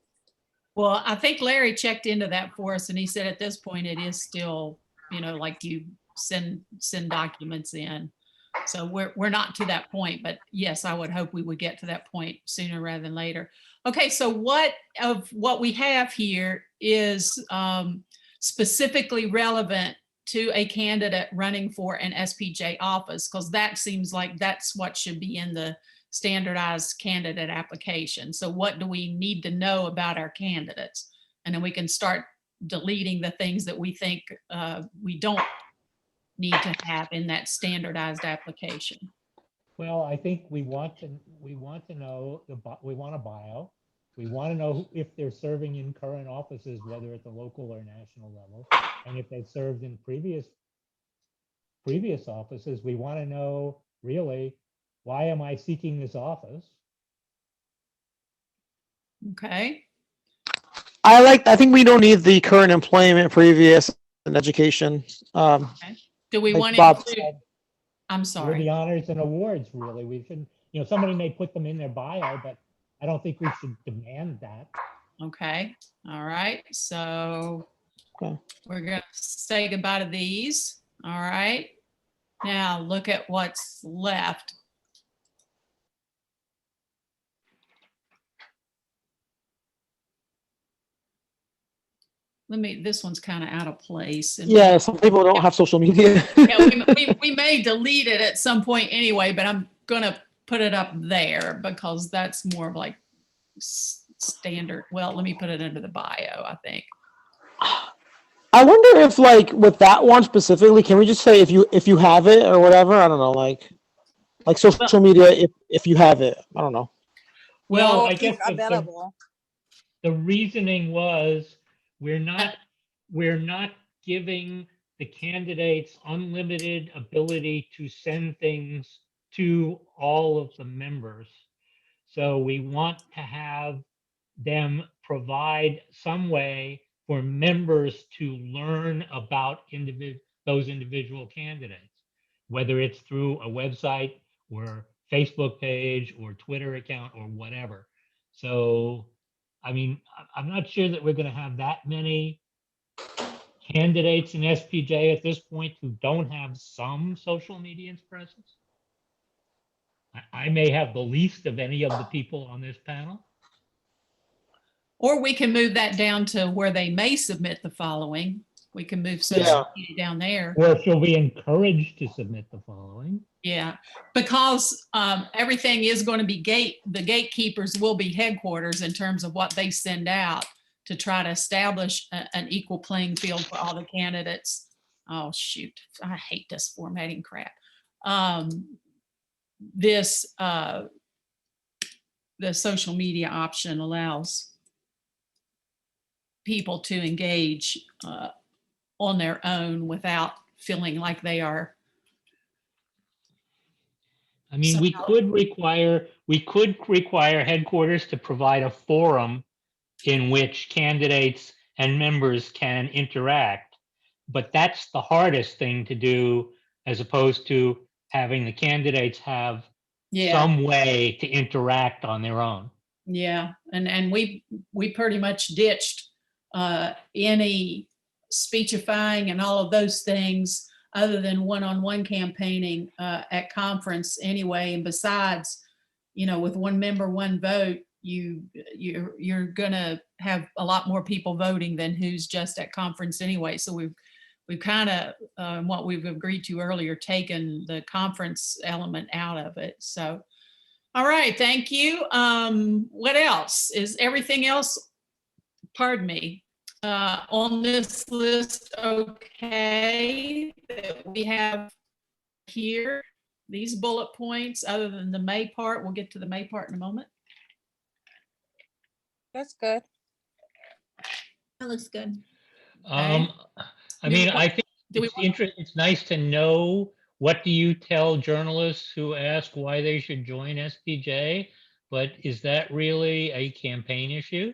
Well, I think Larry checked into that for us, and he said at this point it is still, like you send documents in. So we're not to that point, but yes, I would hope we would get to that point sooner rather than later. Okay, so what we have here is specifically relevant to a candidate running for an SPJ office, because that seems like that's what should be in the standardized candidate application. So what do we need to know about our candidates? And then we can start deleting the things that we think we don't need to have in that standardized application. Well, I think we want to know we want a bio. We want to know if they're serving in current offices, whether at the local or national level, and if they've served in previous offices. We want to know, really, why am I seeking this office? Okay. I think we don't need the current employment, previous, and education. Do we Like want to Bob include? said. I'm Or sorry. the honors and awards, really. We should, somebody may put them in their bio, but I don't think we should demand that. Okay. All right. So Okay. we're going to say goodbye to these. All right. Now look at what's left. This one's kind of out of place. And Yeah, some people don't have social media. yeah, we may delete it at some point anyway, but I'm going to put it up there because that's more of like standard. Well, let me put it under the bio, I think. I wonder if, like, with that one specifically, can we just say if you have it or whatever? I don't know, like social media if you have it. I don't know. Well, I guess If available. the reasoning was we're not giving the candidates unlimited ability to send things to all of the members. So we want to have them provide some way for members to learn about those individual candidates, whether it's through a website or Facebook page or Twitter account or whatever. So, I mean, I'm not sure that we're going to have that many candidates in SPJ at this point who don't have some social media presence. I may have the least of any of the people on this panel. or we can move that down to where they may submit the following. We can move social media down there. Or shall we encourage to submit the following? Yeah, because everything is going to be the gatekeepers will be headquarters in terms of what they send out to try to establish an equal playing field for all the candidates. Oh, shoot. I hate this formatting crap. The social media option allows people to engage on their own without feeling like they are. I mean, we could require headquarters to provide a forum in which candidates and members can interact, but that's the hardest thing to do, as opposed to having the candidates have some way to interact on their own. Yeah, and we pretty much ditched any speechifying and all of those things other than one-on-one campaigning at conference anyway. And besides, with one member, one vote, you're gonna have a lot more people voting than who's just at conference anyway. So we've kind of what we've agreed to earlier, taken the conference element out of it. So, all right, thank you. What else? Is everything else, pardon me, on this list okay that we have here? These bullet points, other than the May part, we'll get to the May part in a moment. That's good. That looks good. I mean, I think it's nice to know, what do you tell journalists who ask why they should join SPJ? But is that really a campaign issue?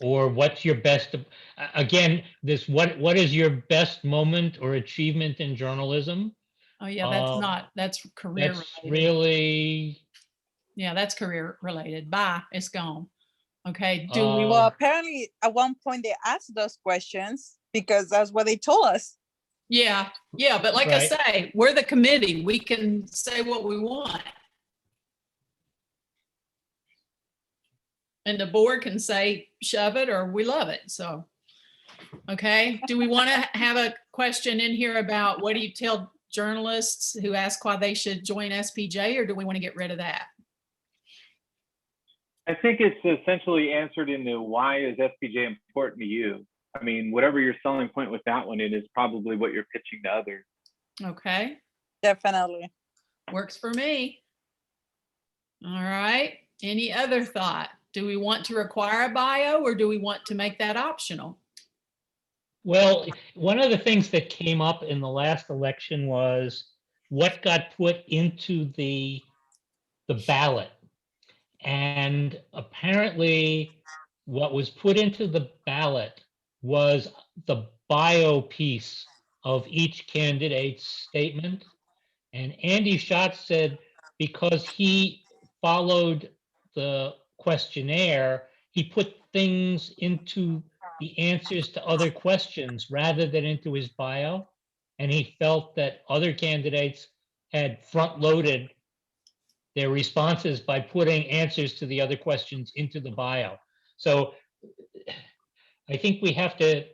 Or what's your best, again, what is your best moment or achievement in journalism? Oh yeah, that's career That's related. really. Yeah, that's career related. Bye, it's gone. Okay, Well, apparently at one point they asked those questions because that's what they told us. Yeah, yeah, but like I Right. say, we're the committee. We can say what we want. And the board can say, shove it, or we love it, so. Okay, do we want to have a question in here about what do you tell journalists who ask why they should join SPJ, or do we want to get rid of that? I think it's essentially answered in the why is SPJ important to you? I mean, whatever your selling point with that one, it is probably what you're pitching to others. Okay, Definitely. works for me. All right, any other thought? Do we want to require a bio, or do we want to make that optional? Well, one of the things that came up in the last election was what got put into the ballot. And apparently what was put into the ballot was the bio piece of each candidate's statement. And Andy Schatz said because he followed the questionnaire, he put things into the answers to other questions rather than into his bio. And he felt that other candidates had front-loaded their responses by putting answers to the other questions into the bio. So I think we have to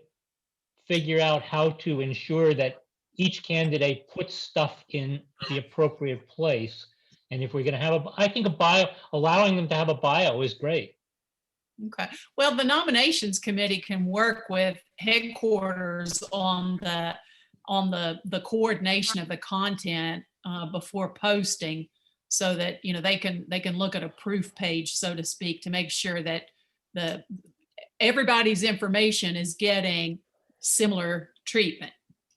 figure out how to ensure that each candidate puts stuff in the appropriate place. And if we're going to have I think a bio, allowing them to have a bio is great. Okay, well, the nominations committee can work with headquarters on the coordination of the content before posting, so that, you know, they can look at a proof page, so to speak, to make sure that everybody's information is getting similar treatment,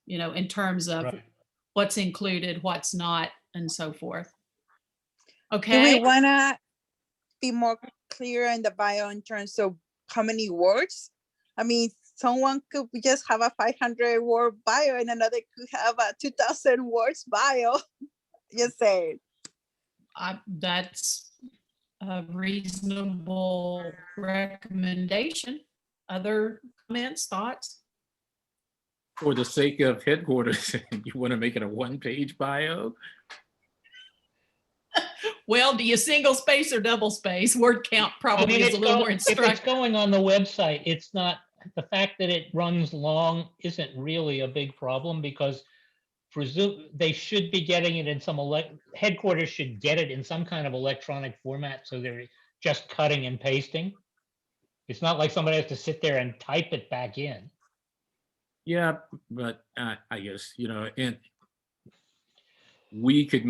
you know, in terms of Right. what's included, what's not, and so forth. Do Okay. we want to be more clear in the bio in terms of how many words? I mean, someone could just have a 500-word bio and another could have a 2,000 words bio. Just say. That's a reasonable recommendation. Other comments, thoughts? For the sake of headquarters, you want to make it a one-page bio? Well, do you single space or double space? Word count probably is a little more if it's instructive. going on the website, it's not, the fact that it runs long isn't really a big problem because they should be getting it in some headquarters should get it in some kind of electronic format, so they're just cutting and pasting. It's not like somebody has to sit there and type it back in. Yeah, but I guess, you know, and we could,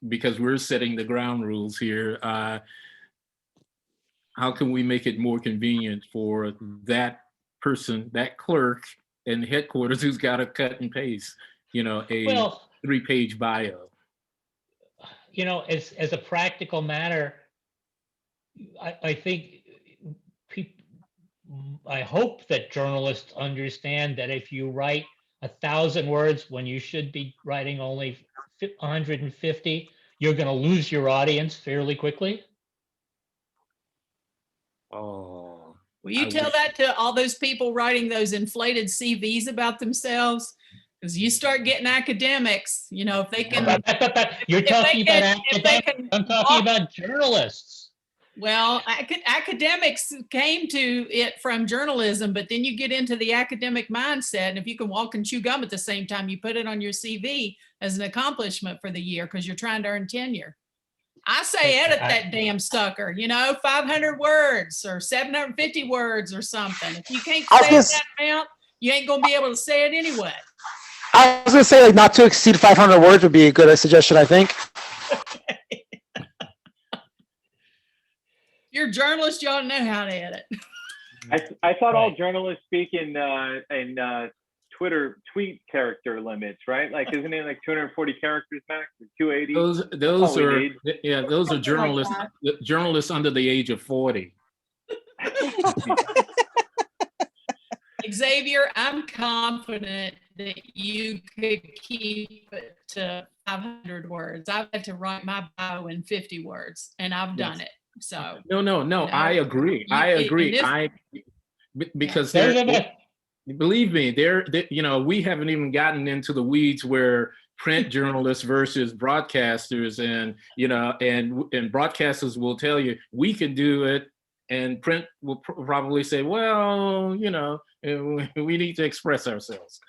because we're setting the ground rules here, how can we make it more convenient for that person, that clerk in headquarters who's got to cut and paste, you know, a 3-page bio? You know, as a practical matter, I think I hope that journalists understand that if you write 1,000 words when you should be writing only 150, you're going to lose your audience fairly quickly. Oh. Will you tell that to all those people writing those inflated CVs about themselves? Because you start getting academics, you know, if they can. You're talking about academics. I'm talking about journalists. Well, academics came to it from journalism, but then you get into the academic mindset. And if you can walk and chew gum at the same time, you put it on your CV as an accomplishment for the year because you're trying to earn tenure. I say edit that damn sucker, you know, 500 words or 750 words or something. If you can't say that amount, you ain't going to be able to say it anyway. I was going to say, like, not to exceed 500 words would be a good suggestion, I think. You're a journalist, you ought to know how to edit. I thought all journalists speak in Twitter tweet character limits, right? Like, isn't it like 240 characters max or 280? Those are journalists, journalists under the age of 40. Xavier, I'm confident that you could keep it to 500 words. I've had to write my bio in 50 words, and I've done it. So No, you know, I agree. Because believe me, you know, we haven't even gotten into the weeds where print journalists versus broadcasters, and you know, and broadcasters will tell you we can do it, and print will probably say, well, you know, we need to express ourselves.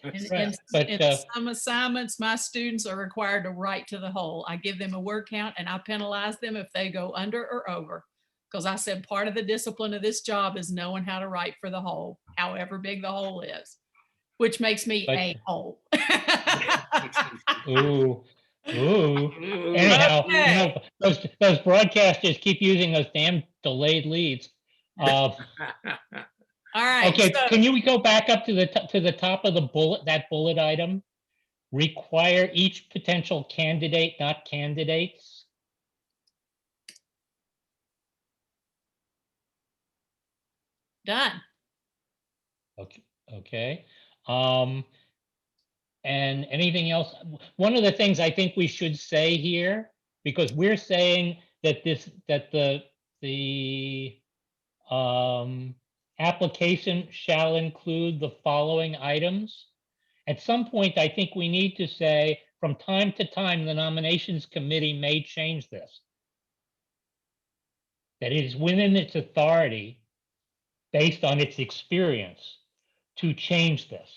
In some assignments, my students are required to write to the whole. I give them a word count and I penalize them if they go under or over. Because I said part of the discipline of this job is knowing how to write for the whole, however big the whole is, which makes me a whole. Ooh, ooh. Anyhow, you know, those broadcasters keep using those damn delayed leads. All right. Okay, So, can you go back up to the top of the bullet, that bullet item? Require each potential candidate, not candidates. done. Okay, okay. And anything else? One of the things I think we should say here, because we're saying that the application shall include the following items. At some point, I think we need to say, from time to time, the nominations committee may change this. That it is within its authority, based on its experience, to change this.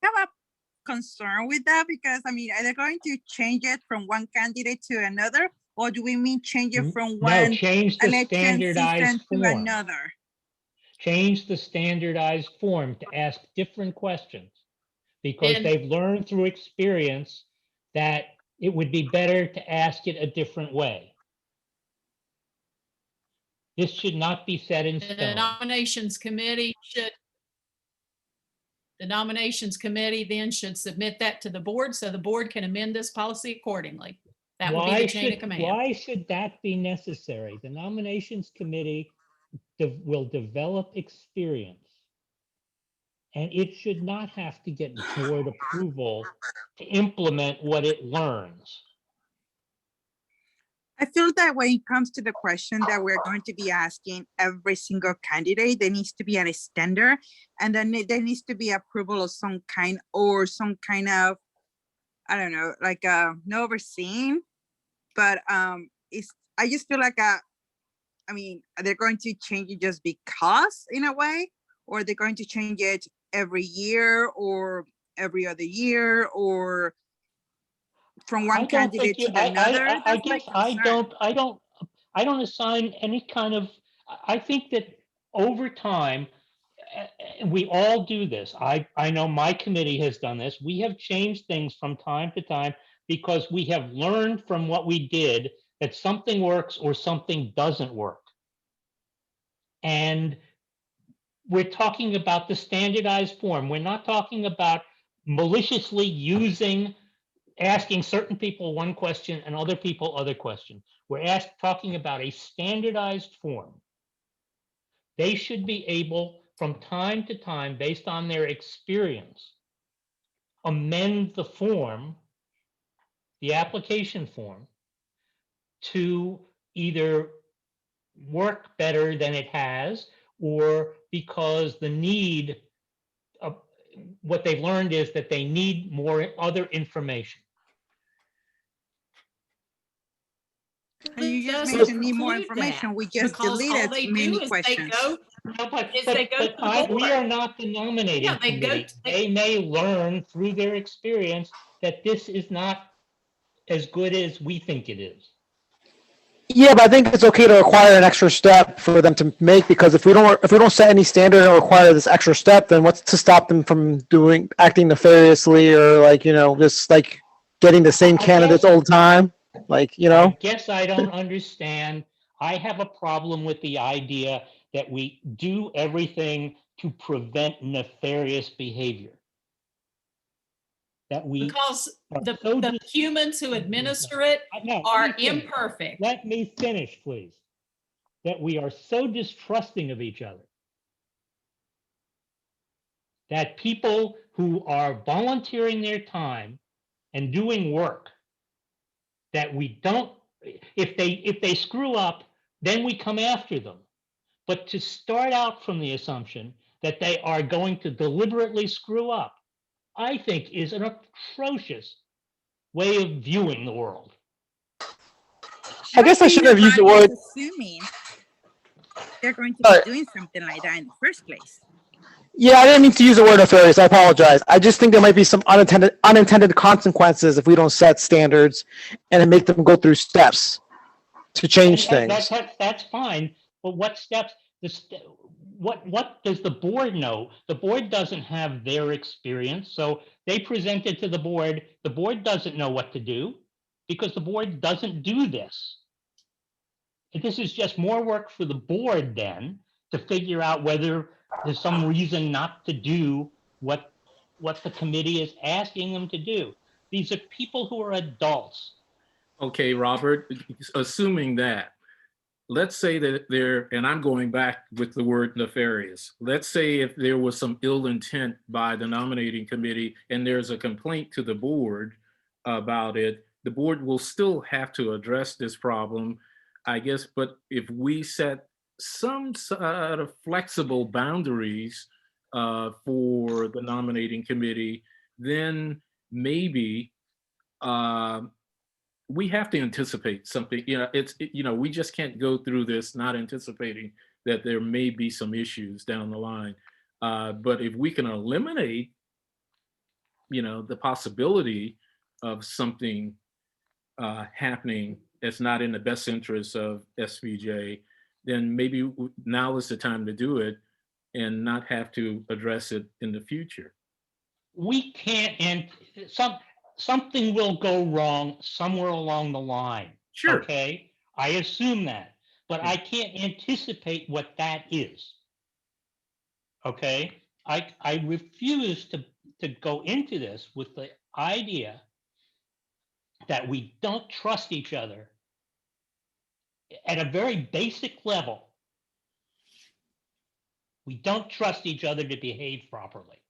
I have a concern with that because I mean, are they going to change it from one candidate to another, or do we mean change it from No, one change the election standardized system to form. another? Change the standardized form to ask different questions, because And- they've learned through experience that it would be better to ask it a different way. This should not be set in The stone. nominations committee then should submit that to the board so the board can amend this policy accordingly. That would be the chain of command. Why should that be necessary? The nominations committee will develop experience, and it should not have to get board approval to implement what it learns. I feel that when it comes to the question that we're going to be asking every single candidate, there needs to be a standard, and then there needs to be approval of some kind, or some kind of, I don't know, like no overseeing, but it's, I just feel like I mean, they're going to change it just because in a way, or they're going to change it every year or every other year, or from one candidate to another. I guess I don't assign any kind of, I think that over time, we all do this. I know my committee has done this. We have changed things from time to time because we have learned from what we did that something works or something doesn't work. And we're talking about the standardized form. We're not talking about maliciously asking certain people one question and other people other question. We're talking about a standardized form. They should be able, from time to time, based on their experience, amend the form, the application form, to either work better than it has, or because the need of what they've learned is that they need more other information. And you just Doesn't mentioned need more include that, information. We just because all deleted they do many is questions. No, but they go to the we board. are not the nominating Yeah, they go committee. to- They may learn through their experience that this is not as good as we think it is. Yeah, but I think it's okay to require an extra step for them to make, because if we don't set any standard and require this extra step, then what's to stop them from acting nefariously, or like, you know, just like getting the same candidates all the time? Like, you know? I guess I don't understand. I have a problem with the idea that we do everything to prevent nefarious behavior. That we Because are the so humans who administer it No, let are me finish. imperfect. Let me finish, please. That we are so distrusting of each other that people who are volunteering their time and doing work, that we don't, if they screw up, then we come after them. But to start out from the assumption that they are going to deliberately screw up, I think is an atrocious way of viewing the world. I guess I should have used the word. Assuming they're going to Sorry. be doing something like that in the first place. Yeah, I didn't mean to use the word nefarious. I apologize. I just think there might be some unintended consequences if we don't set standards and make them go through steps to change things. That's fine, but what steps? What does the board know? The board doesn't have their experience, so they present it to the board. The board doesn't know what to do because the board doesn't do this. This is just more work for the board then to figure out whether there's some reason not to do what the committee is asking them to do. These are people who are adults. Okay, Robert, assuming that, let's say that there, and I'm going back with the word nefarious. Let's say if there was some ill intent by the nominating committee and there's a complaint to the board about it, the board will still have to address this problem, I guess. But if we set some sort of flexible boundaries for the nominating committee, then maybe we have to anticipate something. We just can't go through this not anticipating that there may be some issues down the line. But if we can eliminate, the possibility of something happening that's not in the best interest of SPJ, then maybe now is the time to do it and not have to address it in the future. We can't, and something will go wrong somewhere along the line. Sure. Okay, I assume that, but I can't anticipate what that is. Okay, I refuse to go into this with the idea that we don't trust each other at a very basic level. We don't trust each other to behave properly.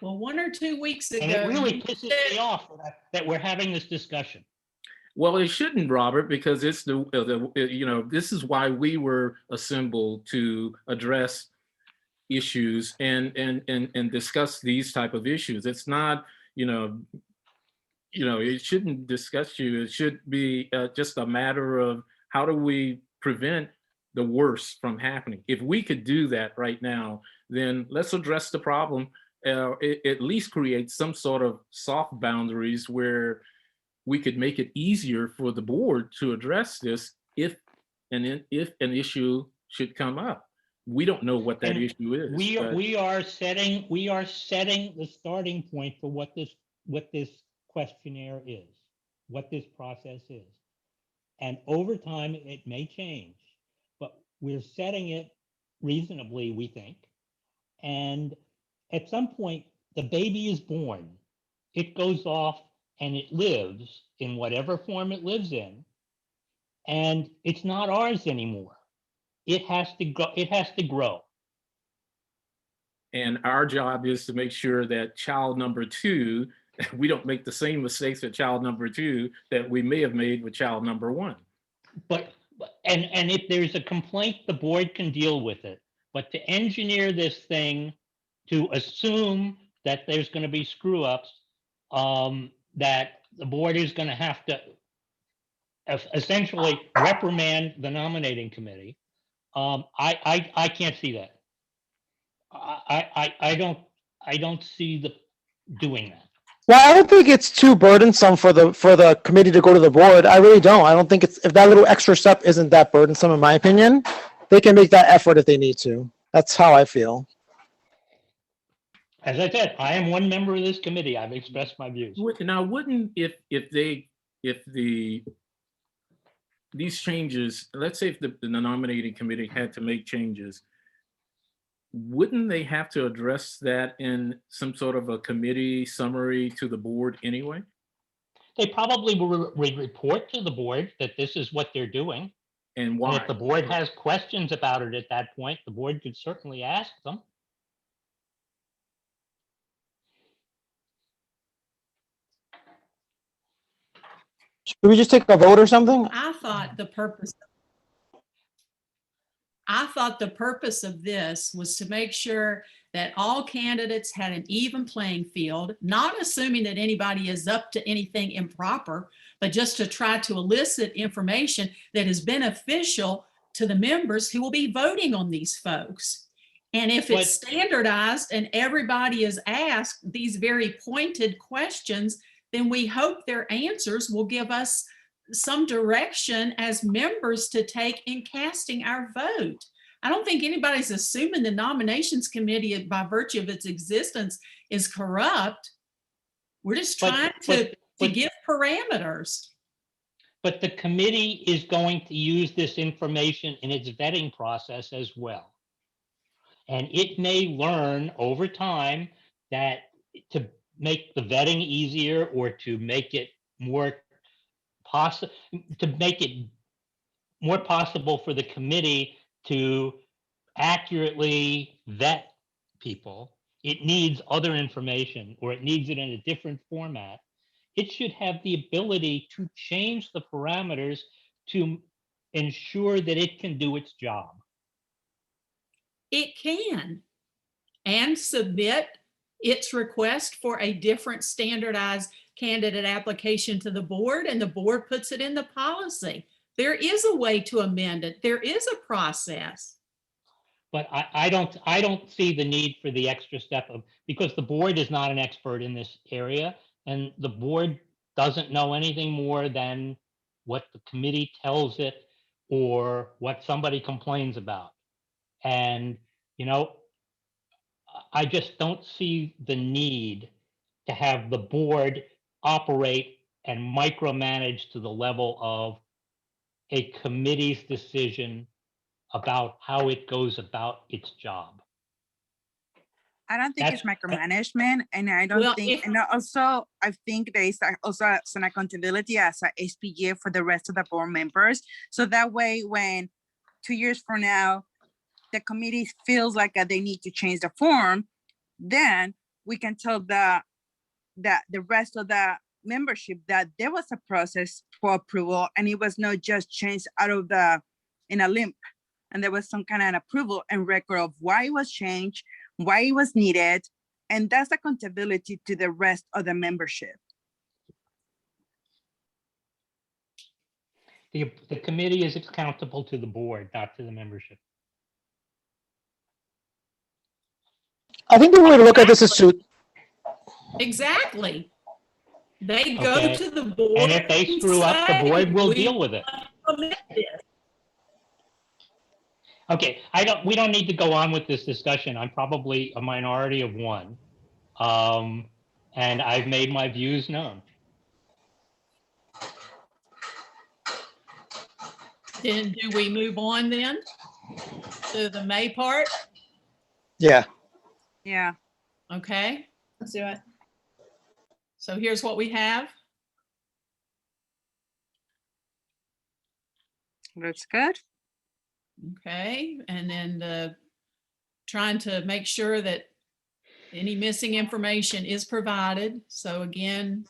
Well, 1 or 2 weeks ago, And it really you pisses said- me off that we're having this discussion. Well, it shouldn't, Robert, because it's this is why we were assembled, to address issues and discuss these type of issues. It's not, it shouldn't discuss you. It should be just a matter of how do we prevent the worst from happening. If we could do that right now, then let's address the problem. At least create some sort of soft boundaries where we could make it easier for the board to address this if an issue should come up. We don't know what that And issue is. We are setting the starting point for what this questionnaire is, what this process is. And over time, it may change, but we're setting it reasonably, we think. And at some point, the baby is born. It goes off and it lives in whatever form it lives in. And it's not ours anymore. It has to go, it has to grow. And our job is to make sure that child number 2, we don't make the same mistakes with child number 2 that we may have made with child number 1. But if there's a complaint, the board can deal with it. But to engineer this thing to assume that there's going to be screw ups, that the board is going to have to essentially reprimand the nominating committee, I can't see that. I don't see the doing that. Well, I don't think it's too burdensome for the committee to go to the board. I really don't. I don't think if that little extra step isn't that burdensome, in my opinion, they can make that effort if they need to. That's how I feel. As I said, I am one member of this committee. I've expressed my views. Now, wouldn't these changes, let's say if the nominating committee had to make changes, wouldn't they have to address that in some sort of a committee summary to the board anyway? They probably will report to the board that this is what they're doing. And why? And if the board has questions about it at that point, the board could certainly ask them. Should we just take a vote or something? I thought the purpose I thought the purpose of this was to make sure that all candidates had an even playing field, not assuming that anybody is up to anything improper, but just to try to elicit information that is beneficial to the members who will be voting on these folks. And if it's standardized and everybody is asked these very pointed questions, then we hope their answers will give us some direction as members to take in casting our vote. I don't think anybody's assuming the nominations committee by virtue of its existence is corrupt. We're just trying to give parameters. But the committee is going to use this information in its vetting process as well. And it may learn over time that to make the vetting easier or to make it more possible for the committee to accurately vet people, it needs other information or it needs it in a different format. It should have the ability to change the parameters to ensure that it can do its job. It can, and submit its request for a different standardized candidate application to the board, and the board puts it in the policy. There is a way to amend it. There is a process. But I don't see the need for the extra step of, because the board is not an expert in this area, and the board doesn't know anything more than what the committee tells it or what somebody complains about. And, you know, I just don't see the need to have the board operate and micromanage to the level of a committee's decision about how it goes about its job. I don't think it's micromanagement, and I don't think, and also I think there is also some accountability as a SPJ for the rest of the board members. So that way, when 2 years from now, the committee feels like they need to change the form, then we can tell the rest of the membership that there was a process for approval, and it was not just changed out of in a limp, and there was some kind of approval and record of why it was changed, why it was needed, and that's accountability to the rest of the membership. The committee is accountable to the board, not to the membership. I think the way to look at this is to. Exactly. They go to the board. And if they screw up, the board will deal with it. Okay, we don't need to go on with this discussion. I'm probably a minority of one. And I've made my views known. Then do we move on then to the May part? Yeah. Yeah. Okay. Let's do it. So here's what we have. Looks good. Okay, and then trying to make sure that any missing information is provided. So again,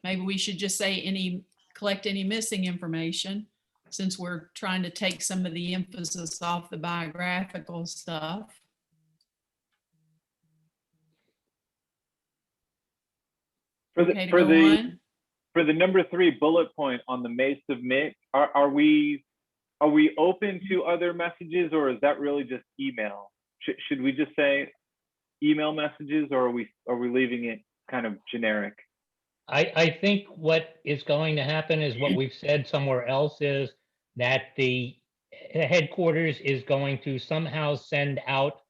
maybe we should just say collect any missing information, since we're trying to take some of the emphasis off the biographical stuff. For the number 3 bullet point on the May submit, are we open to other messages, or is that really just email? Should we just say email messages, or are we leaving it kind of generic? I think what is going to happen is what we've said somewhere else, is that the headquarters is going to somehow send out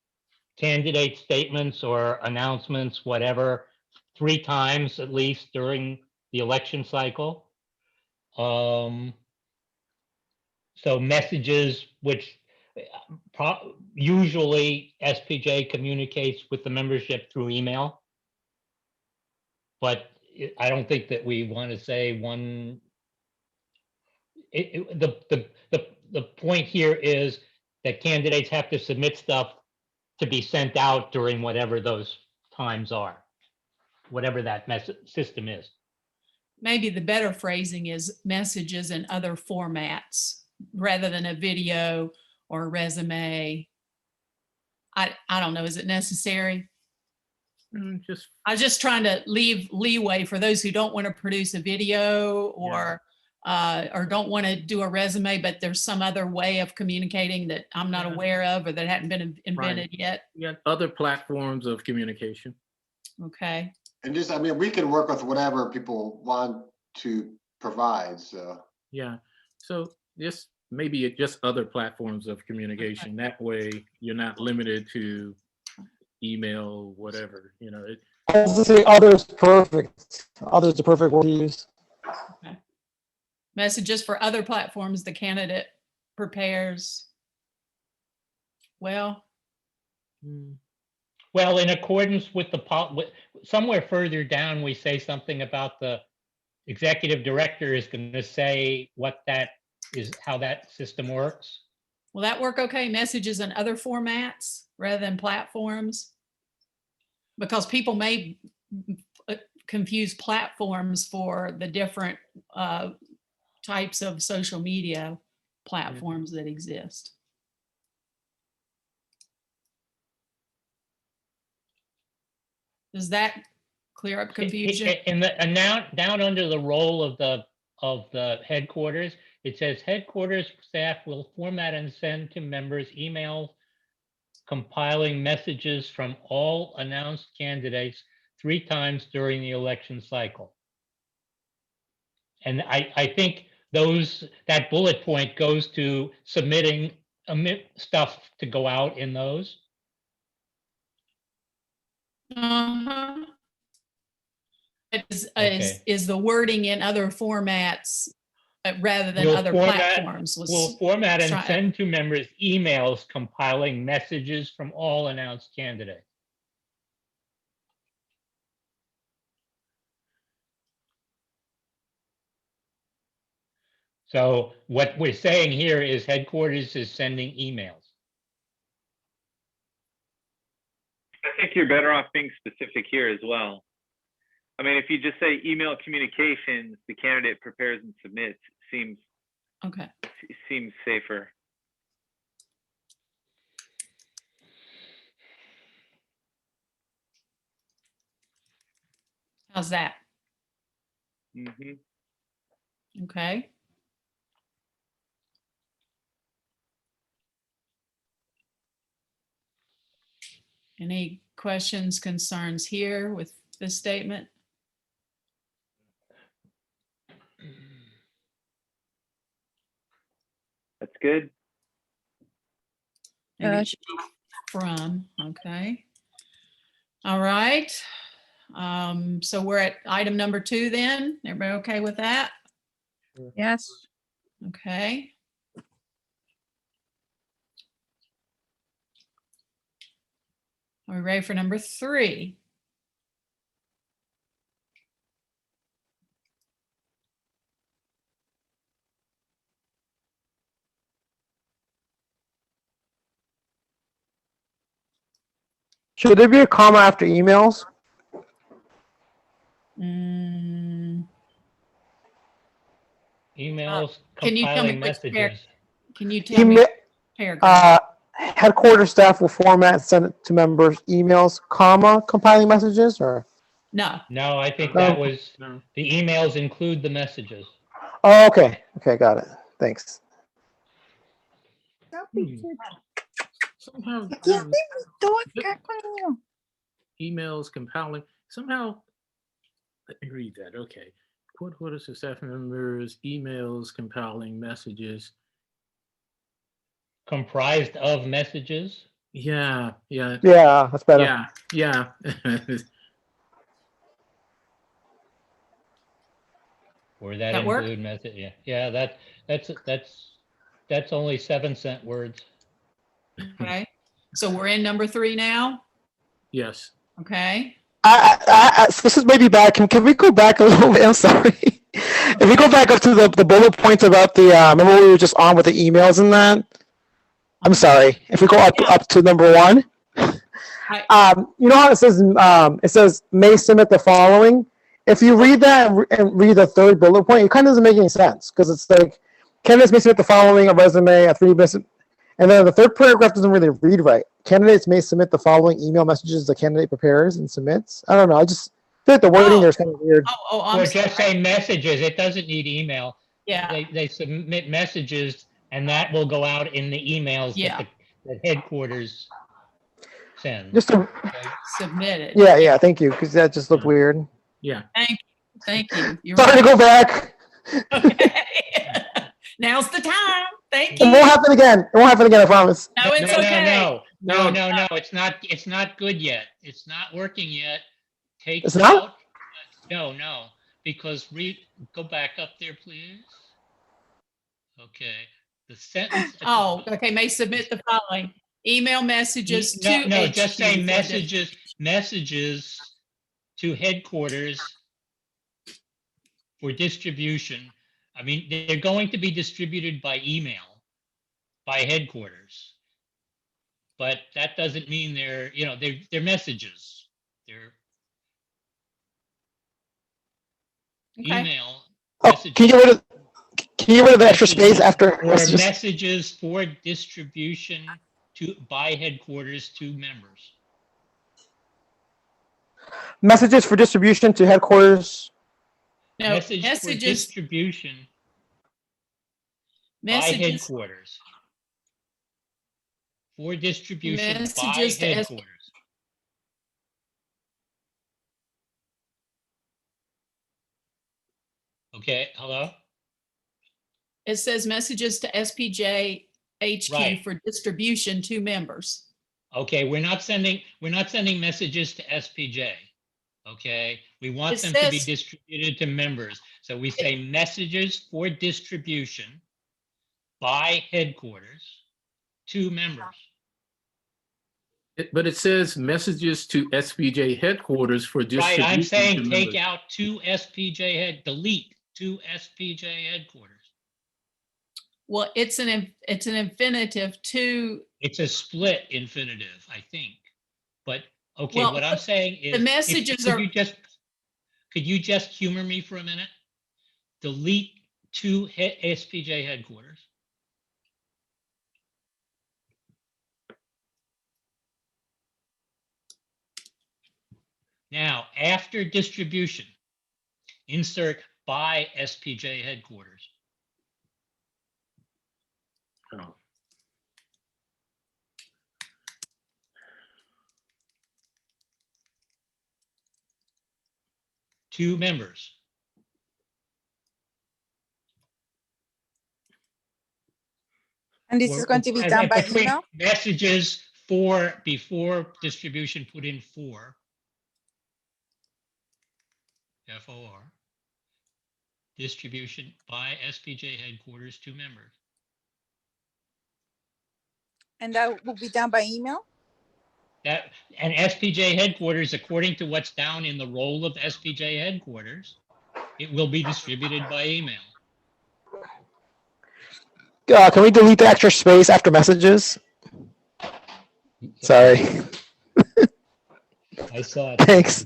candidate statements or announcements, whatever, 3 times at least during the election cycle. So messages, which usually SPJ communicates with the membership through email. But I don't think that we want to say one. The point here is that candidates have to submit stuff to be sent out during whatever those times are, whatever that system is. Maybe the better phrasing is messages in other formats rather than a video or a resume. I don't know, is it necessary? Just I was just trying to leave leeway for those who don't want to produce a video or don't want to do a resume, but there's some other way of communicating that I'm not aware of or that hadn't been invented yet. other platforms of communication. Okay. And just, I mean, we can work with whatever people want to provide, so. Yeah. So just maybe just other platforms of communication. That way you're not limited to email, whatever, you know. I was gonna say others perfect. Others the perfect word to use. Okay. Messages for other platforms the candidate prepares. Well, Well, in accordance with somewhere further down, we say something about the executive director is going to say what that is, how that system works. will that work okay? Messages in other formats rather than platforms? Because people may confuse platforms for the different types of social media platforms that exist. Does that clear up confusion? And down under the role of the headquarters, it says headquarters staff will format and send to members emails compiling messages from all announced candidates 3 times during the election cycle. And I think that bullet point goes to submitting stuff to go out in those. Uh-huh. Okay. Is the wording in other formats rather than We'll other format- platforms? We'll format and try- send to members emails compiling messages from all announced candidates. So what we're saying here is headquarters is sending emails. I think you're better off being specific here as well. I mean, if you just say email communications, the candidate prepares and submits, seems Okay. safer. How's that? Mm-hmm. Okay. Any questions, concerns here with this statement? That's good. Maybe from, okay. All right. So we're at item number 2 then. Everybody okay with that? Yes. Okay. Are we ready for number 3? Should there be a comma after emails? Emails Can you tell me compiling which messages. Can you tell me paragraph? Headquarters staff will format and send it to members emails, comma, compiling messages, or? No. No, I think that was, No. the emails include the messages. Oh, okay. Okay, got it. Thanks. Somehow emails compiling, somehow, let me read that, okay. Headquarters to staff members, emails compiling messages. Comprised of messages. Yeah, That's better. Yeah. Or that That work? include message, yeah, that's only 7-cent words. Okay. So we're in number 3 now. Yes. Okay. This is maybe bad. Can we go back a little bit? I'm sorry. If we go back up to the bullet points about the, remember we were just on with the emails and that? I'm sorry. If we go up to number 1, you know how it says may submit the following. If you read that and read the 3rd bullet point, it kind of doesn't make any sense because it's like candidates may submit the following: a resume, a 3 And then the third paragraph doesn't really read right. Candidates may submit the following email messages the candidate prepares and submits. I don't know. I just feel like the wording there is kind of weird. I'm Or just sorry. say messages. It doesn't need email. Yeah, They submit messages and that will go out in the emails Yeah. that headquarters sends. Just to, submitted. yeah. Thank you, because that just looked weird. Yeah. Thank you. You're Sorry to right. go back. Okay. Now's the time. Thank It you. won't happen again. It won't happen again. I promise. No, it's okay. No. It's not good yet. It's not working yet. Take It's not? out. No, because go back up there, please. Okay, the sentence. Oh, okay. May submit the following email messages to No, just say HQ for dis- messages to headquarters for distribution. I mean, they're going to be distributed by email by headquarters. But that doesn't mean they're messages. They're Okay. email. Oh, messages. can you get rid of the extra space after Or messages? messages for distribution by headquarters to members. Messages for distribution to headquarters. No, Message for messages, distribution by messages, headquarters. For distribution by Messages to headquarters. Okay, hello? it says messages to SPJ HQ Right. for distribution to members. Okay, we're not sending messages to SPJ. Okay, we want It them to be says- distributed to members. So we say messages for distribution by headquarters to members. But it says messages to SPJ headquarters for Right, distribution. I'm saying to take members. out to SPJ delete to SPJ headquarters. Well, it's an infinitive to, It's a split infinitive, I think. But okay, Well, what I'm saying is messages could are- could you just humor me for a minute? Delete to SPJ headquarters. Now, after distribution, insert by SPJ headquarters. Oh. To members. And this is going to be done by Between email? Messages before distribution, put in for. FOR. Distribution by SPJ headquarters to members. And that will be done by email? And SPJ headquarters, according to what's down in the role of SPJ headquarters, it will be distributed by email. Can we delete the extra space after messages? Sorry. I saw it. Thanks.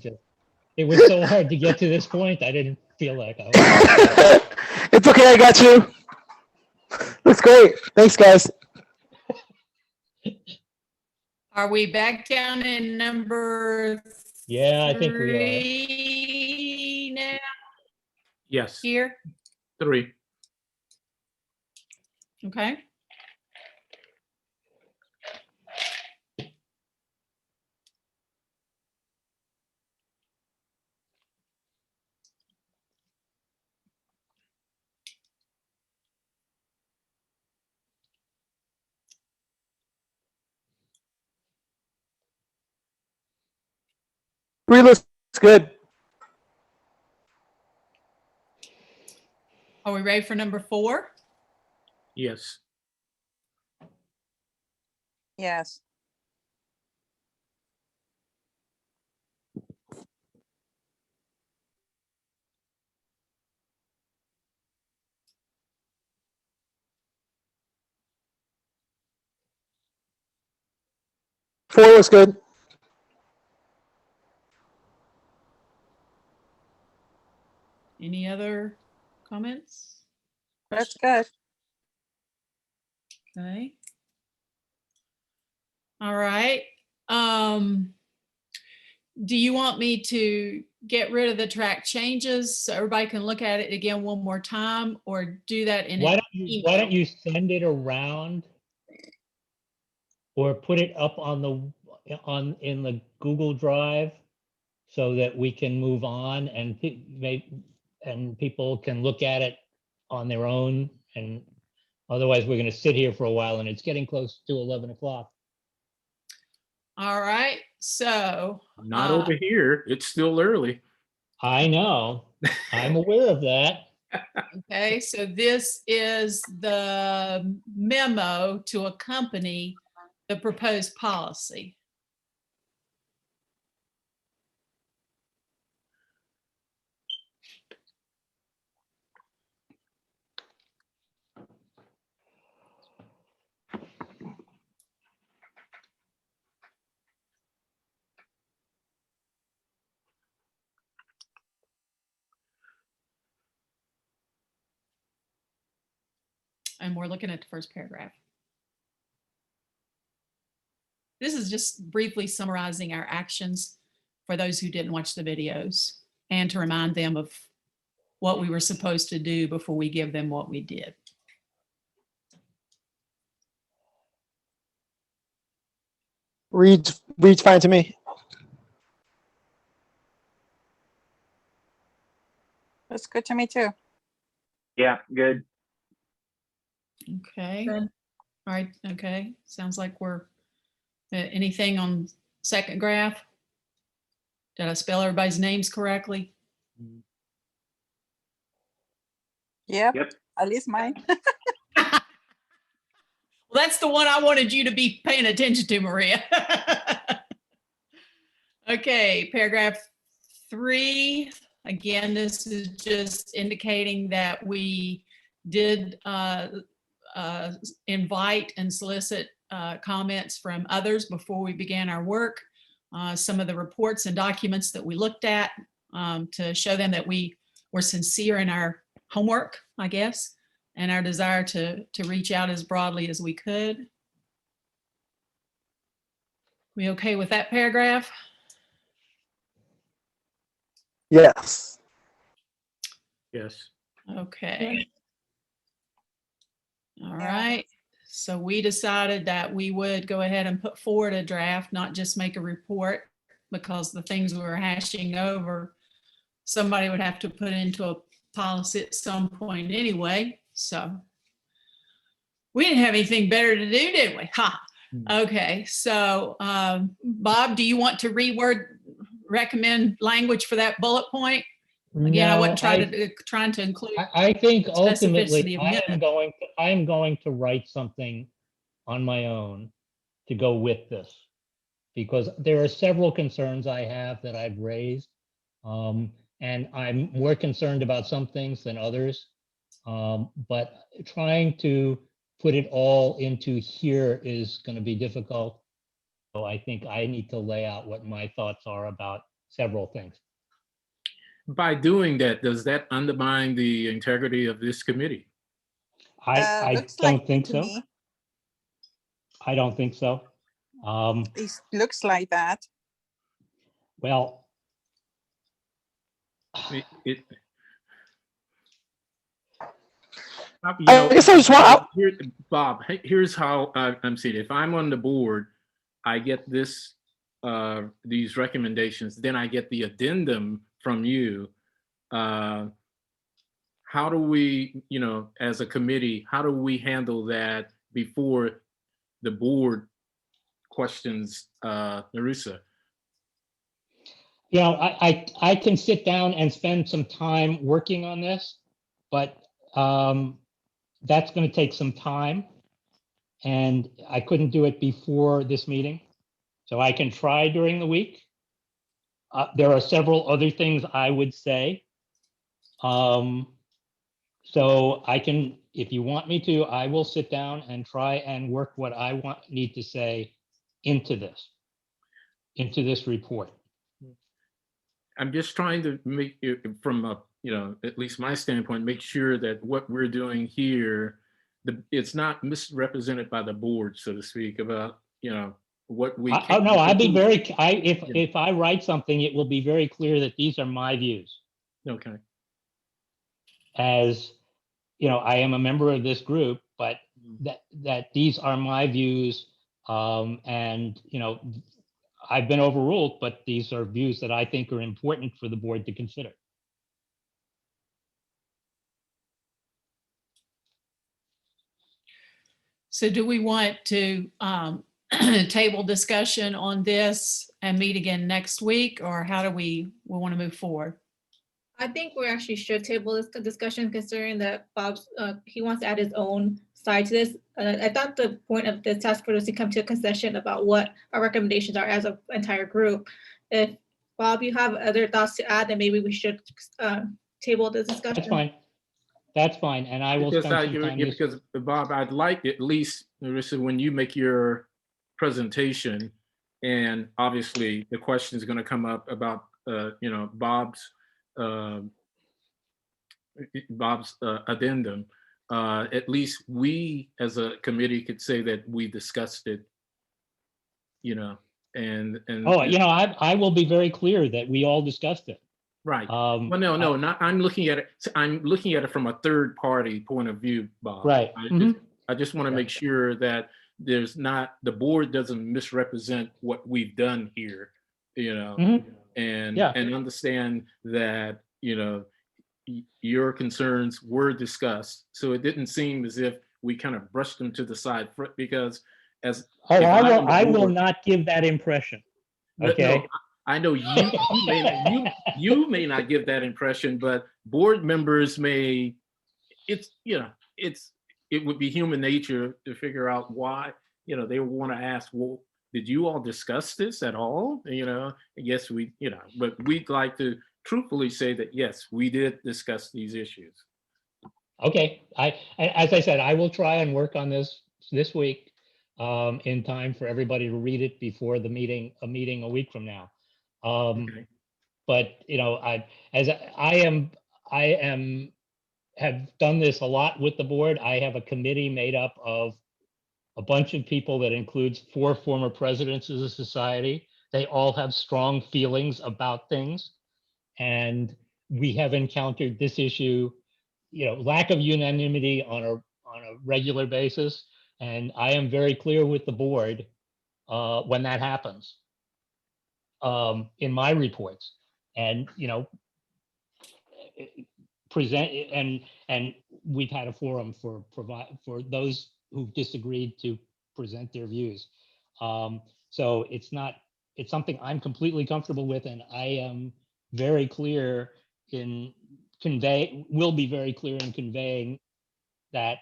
It was so hard to get to this point. I didn't feel like I was. It's okay. I got you. Looks great. Thanks, guys. are we back down in number Yeah, I think we are. 3 now Yes, here? 3. Okay. Three looks good. Are we ready for number 4? Yes. Yes. Four looks good. Any other comments? That's good. Okay. All right. Do you want me to get rid of the track changes so everybody can look at it again one more time, or do that in Why an don't email? you send it around or put it up on in the Google Drive so that we can move on and people can look at it on their own, and otherwise we're going to sit here for a while and it's getting close to 11 o'clock. All right. So Not over here. It's still early. I know. I'm aware of that. okay, so this is the memo to accompany the proposed policy. And we're looking at the first paragraph. This is just briefly summarizing our actions for those who didn't watch the videos, and to remind them of what we were supposed to do before we give them what we did. Reads fine to me. That's good to me too. Yeah, good. Okay. Good. All right. Okay. Sounds like we're, anything on second graph? Did I spell everybody's names correctly? Yep. Yep. At least mine. Well, that's the one I wanted you to be paying attention to, Maria. Okay, paragraph 3. Again, this is just indicating that we did invite and solicit comments from others before we began our work. Some of the reports and documents that we looked at to show them that we were sincere in our homework, I guess, and our desire to reach out as broadly as we could. We okay with that paragraph? Yes. Yes. Okay. All right. So we decided that we would go ahead and put forward a draft, not just make a report, because the things we were hashing over, somebody would have to put into a policy at some point anyway. So we didn't have anything better to do, did we? Ha. Okay. So Bob, do you want to recommend language for that bullet point? Again, I wasn't trying to include. I think ultimately specificity of I minutes. am going to write something on my own to go with this, because there are several concerns I have that I've raised, and I'm more concerned about some things than others. But trying to put it all into here is going to be difficult. So I think I need to lay out what my thoughts are about several things. By doing that, does that undermine the integrity of this committee? I Looks don't like think to so. me. I don't think so. It looks like that. Well, It you I know, guess I just want. Bob, here's how I'm seeing it. If I'm on the board, I get this, these recommendations, then I get the addendum from you. How do we, you know, as a committee, how do we handle that before the board questions Narissa? you know, I can sit down and spend some time working on this, but that's going to take some time, and I couldn't do it before this meeting. So I can try during the week. There are several other things I would say. So I can, if you want me to, I will sit down and try and work what I need to say into this report. I'm just trying to make it from a, you know, at least my standpoint, make sure that what we're doing here, it's not misrepresented by the board, so to speak, about, you know, what we. Oh, no, I'd be conclude. very, if I write something, it will be very clear that these are my views. Okay, As, I am a member of this group, but that these are my views. And, I've been overruled, but these are views that I think are important for the board to consider. So do we want to table discussion on this and meet again next week, or how do we want to move forward? I think we actually should table this discussion, considering that Bob's, he wants to add his own side to this. I thought the point of the task force was to come to a concession about what our recommendations are as an entire group. If, Bob, you have other thoughts to add, then maybe we should table this discussion. That's fine. That's fine. And I will spend some time. Because Bob, I'd like at least, Marissa, when you make your presentation, and obviously the question is going to come up about, Bob's addendum. At least we as a committee could say that we discussed it, and. Oh, I will be very clear that we all discussed it. Right. Well, no, not. I'm looking at it. I'm looking at it from a third party point of view, Bob. Right. I just want to make sure that the board doesn't misrepresent what we've done here, and understand that, your concerns were discussed. So it didn't seem as if we kind of brushed them to the side, because I will not give that impression. Okay. No, I know you may not give that impression, but board members may. It would be human nature to figure out why, they want to ask, well, did you all discuss this at all? Yes, we, but we'd like to truthfully say that, yes, we did discuss these issues. Okay. As I said, I will try and work on this week in time for everybody to read it before a meeting a week from now. Okay. But I have done this a lot with the board. I have a committee made up of a bunch of people that includes 4 former presidents of the society. They all have strong feelings about things, and we have encountered this issue, lack of unanimity on a regular basis. And I am very clear with the board when that happens in my reports, and present, and we've had a forum for those who disagreed to present their views. So it's something I'm completely comfortable with, and I am very clear will be very clear in conveying that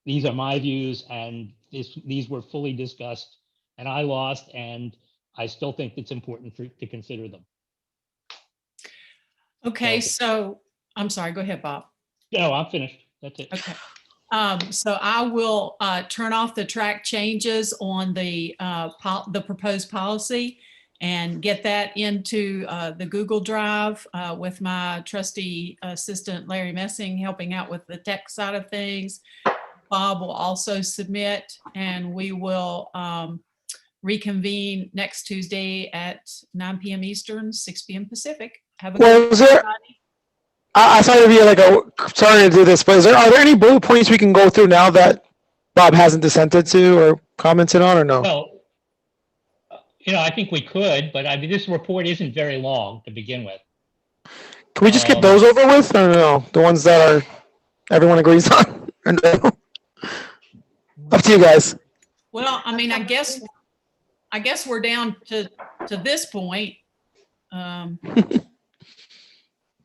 these are my views, and these were fully discussed, and I lost, and I still think it's important to consider them. Okay, so I'm sorry, go ahead, Bob. No, I'm finished. That's it. Okay. So I will turn off the track changes on the proposed policy and get that into the Google Drive with my trusty assistant, Larry Messing, helping out with the tech side of things. Bob will also submit, and we will reconvene next Tuesday at 9 p.m. Eastern, 6 p.m. Pacific. Have a good day. I sorry to be sorry to do this, but are there any bullet points we can go through now that Bob hasn't dissented to or commented on, or no? Well, I think we could, but this report isn't very long to begin with. Can we just get those over with, or no? The ones that everyone agrees on? Or no? Up to you guys. Well, I mean, I guess we're down to this point.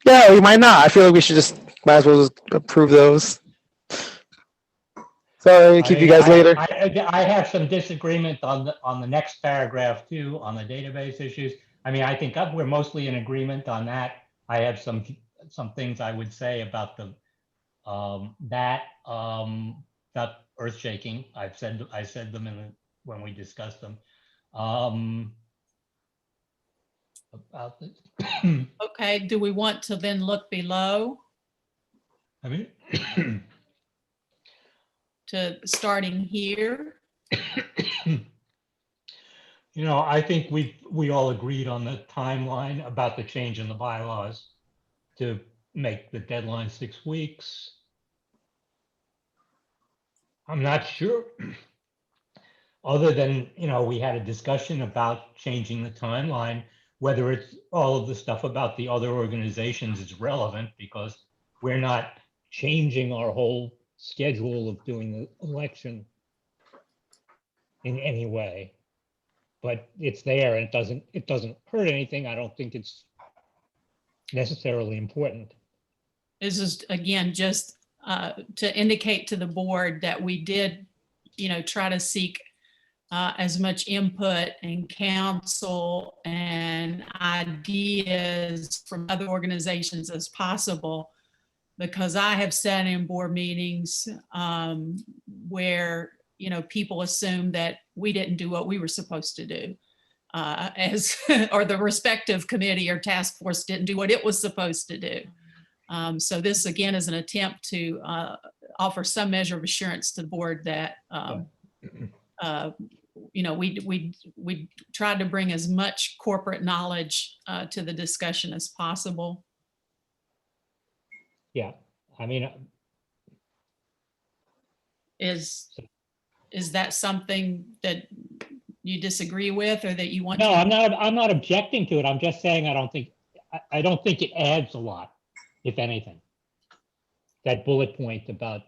Yeah, we might not. I feel like we should might as well just approve those. Sorry, keep you guys later. I have some disagreement on the next paragraph too, on the database issues. I mean, I think we're mostly in agreement on that. I have some things I would say about not earth shaking. I said them when we discussed them. About this. Okay, do we want to then look below I mean, to starting here? You know, I think we all agreed on the timeline about the change in the bylaws to make the deadline 6 weeks. I'm not sure, other than, you know, we had a discussion about changing the timeline, whether it's all of the stuff about the other organizations is relevant, because we're not changing our whole schedule of doing the election in any way. But it's there and it doesn't hurt anything. I don't think it's necessarily important. This is, again, just to indicate to the board that we did, you know, try to seek as much input and counsel and ideas from other organizations as possible, because I have sat in board meetings where, you know, people assume that we didn't do what we were supposed to do, or the respective committee or task force didn't do what it was supposed to do. So this, again, is an attempt to offer some measure of assurance to the board that, you know, we tried to bring as much corporate knowledge to the discussion as possible. Yeah, I mean, Is that something that you disagree with, or that you want no, to? I'm not objecting to it. I'm just saying I don't think it adds a lot, if anything. That bullet point about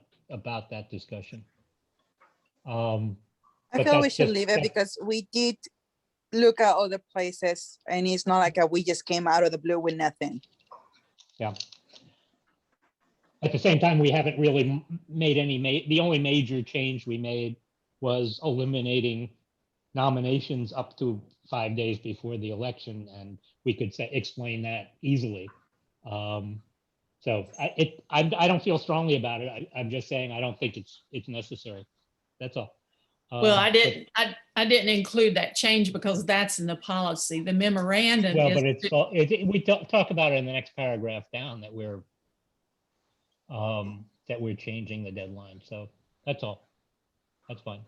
that discussion. I But feel we that's should just- leave it because we did look at other places and it's not like we just came out of the blue with nothing. Yeah. At the same time, we haven't really made the only major change we made was eliminating nominations up to 5 days before the election, and we could explain that easily. So I don't feel strongly about it. I'm just saying I don't think it's necessary. That's all. Well, I didn't include that change because that's in the policy. The memorandum Well, is. but we talk about it in the next paragraph down that we're changing the deadline. So that's all. That's fine.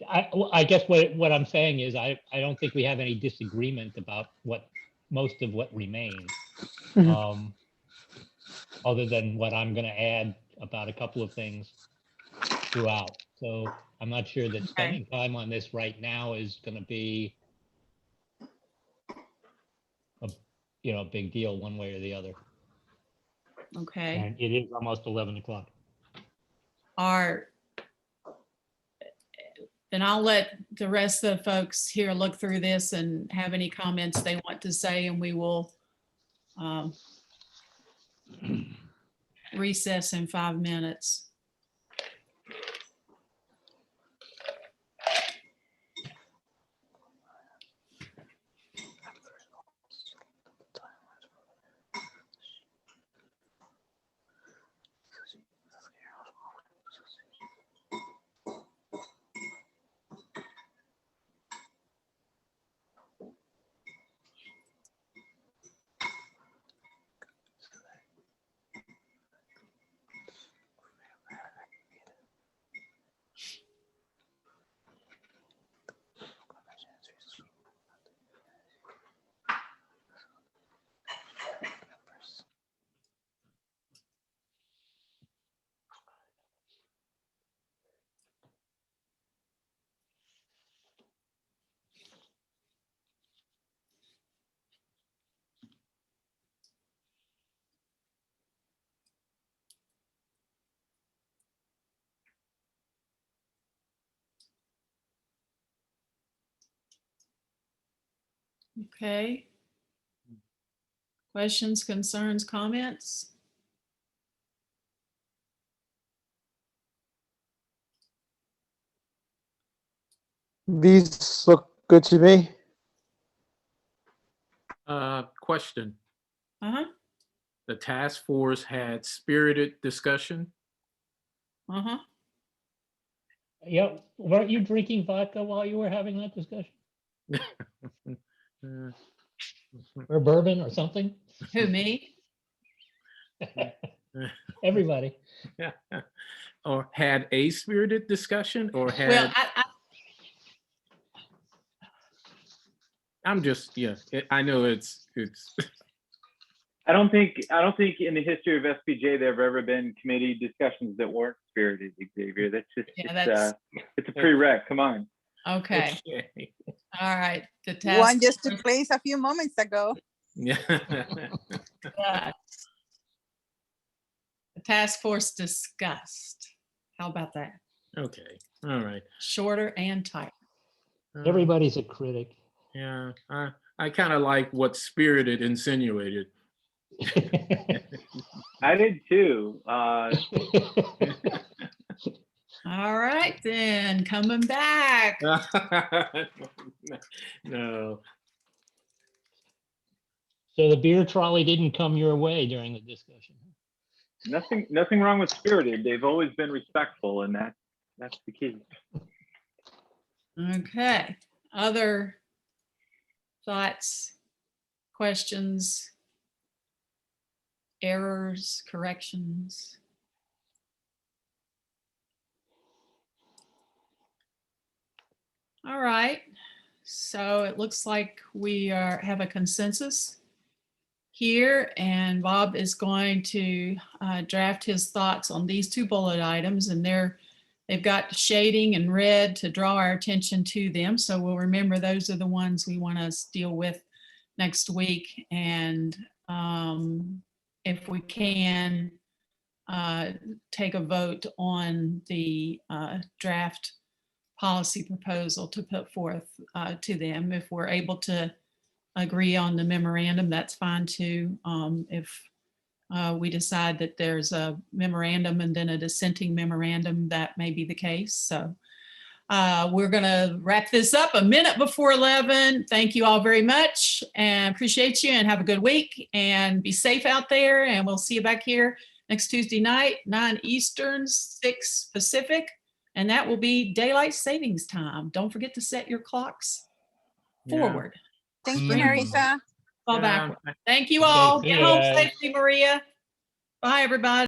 I guess what I'm saying is I don't think we have any disagreement about most of what remains, other than what I'm going to add about a couple of things throughout. So I'm not sure that spending time on this right now is going to be a big deal one way or the other. Okay. And it is almost 11 o'clock. Then I'll let the rest of the folks here look through this and have any comments they want to say, and we will recess in 5 minutes. Okay. Questions, concerns, comments? These look good to me. Question. Uh-huh. The task force had spirited discussion. Uh-huh. Yeah, weren't you drinking vodka while you were having that discussion? Or bourbon or something? Who, me? Everybody. Or had a spirited discussion, or had. Well, I'm just, yeah, I know it's. I don't think in the history of SPJ there have ever been committee discussions that weren't spirited, Xavier. That's just it's a prereq. Come on. Okay. Okay. All right. The One task just took place a few moments ago. Yeah. the task force discussed. How about that? Okay, all right. Shorter and tight. Everybody's a critic. Yeah, I kind of like what spirited insinuated. I did too. All right, then coming back. No. So the beer trolley didn't come your way during the discussion. Nothing wrong with spirited. They've always been respectful, and that's the key. Okay. Other thoughts, questions, errors, corrections? All right. So it looks like we have a consensus here, and Bob is going to draft his thoughts on these two bullet items, and they've got shading in red to draw our attention to them. So we'll remember those are the ones we want to deal with next week. And if we can take a vote on the draft policy proposal to put forth to them. If we're able to agree on the memorandum, that's fine too. If we decide that there's a memorandum and then a dissenting memorandum, that may be the case. So we're gonna wrap this up a minute before 11. Thank you all very much and appreciate you, and have a good week and be safe out there. And we'll see you back here next Tuesday night, 9 Eastern, 6 Pacific. And that will be daylight savings time. Don't forget to set your clocks forward. Thank you, Marisa. Fall Yeah. backward. Thank you all. Okay, Get home guys. safely, Maria. Bye, everybody.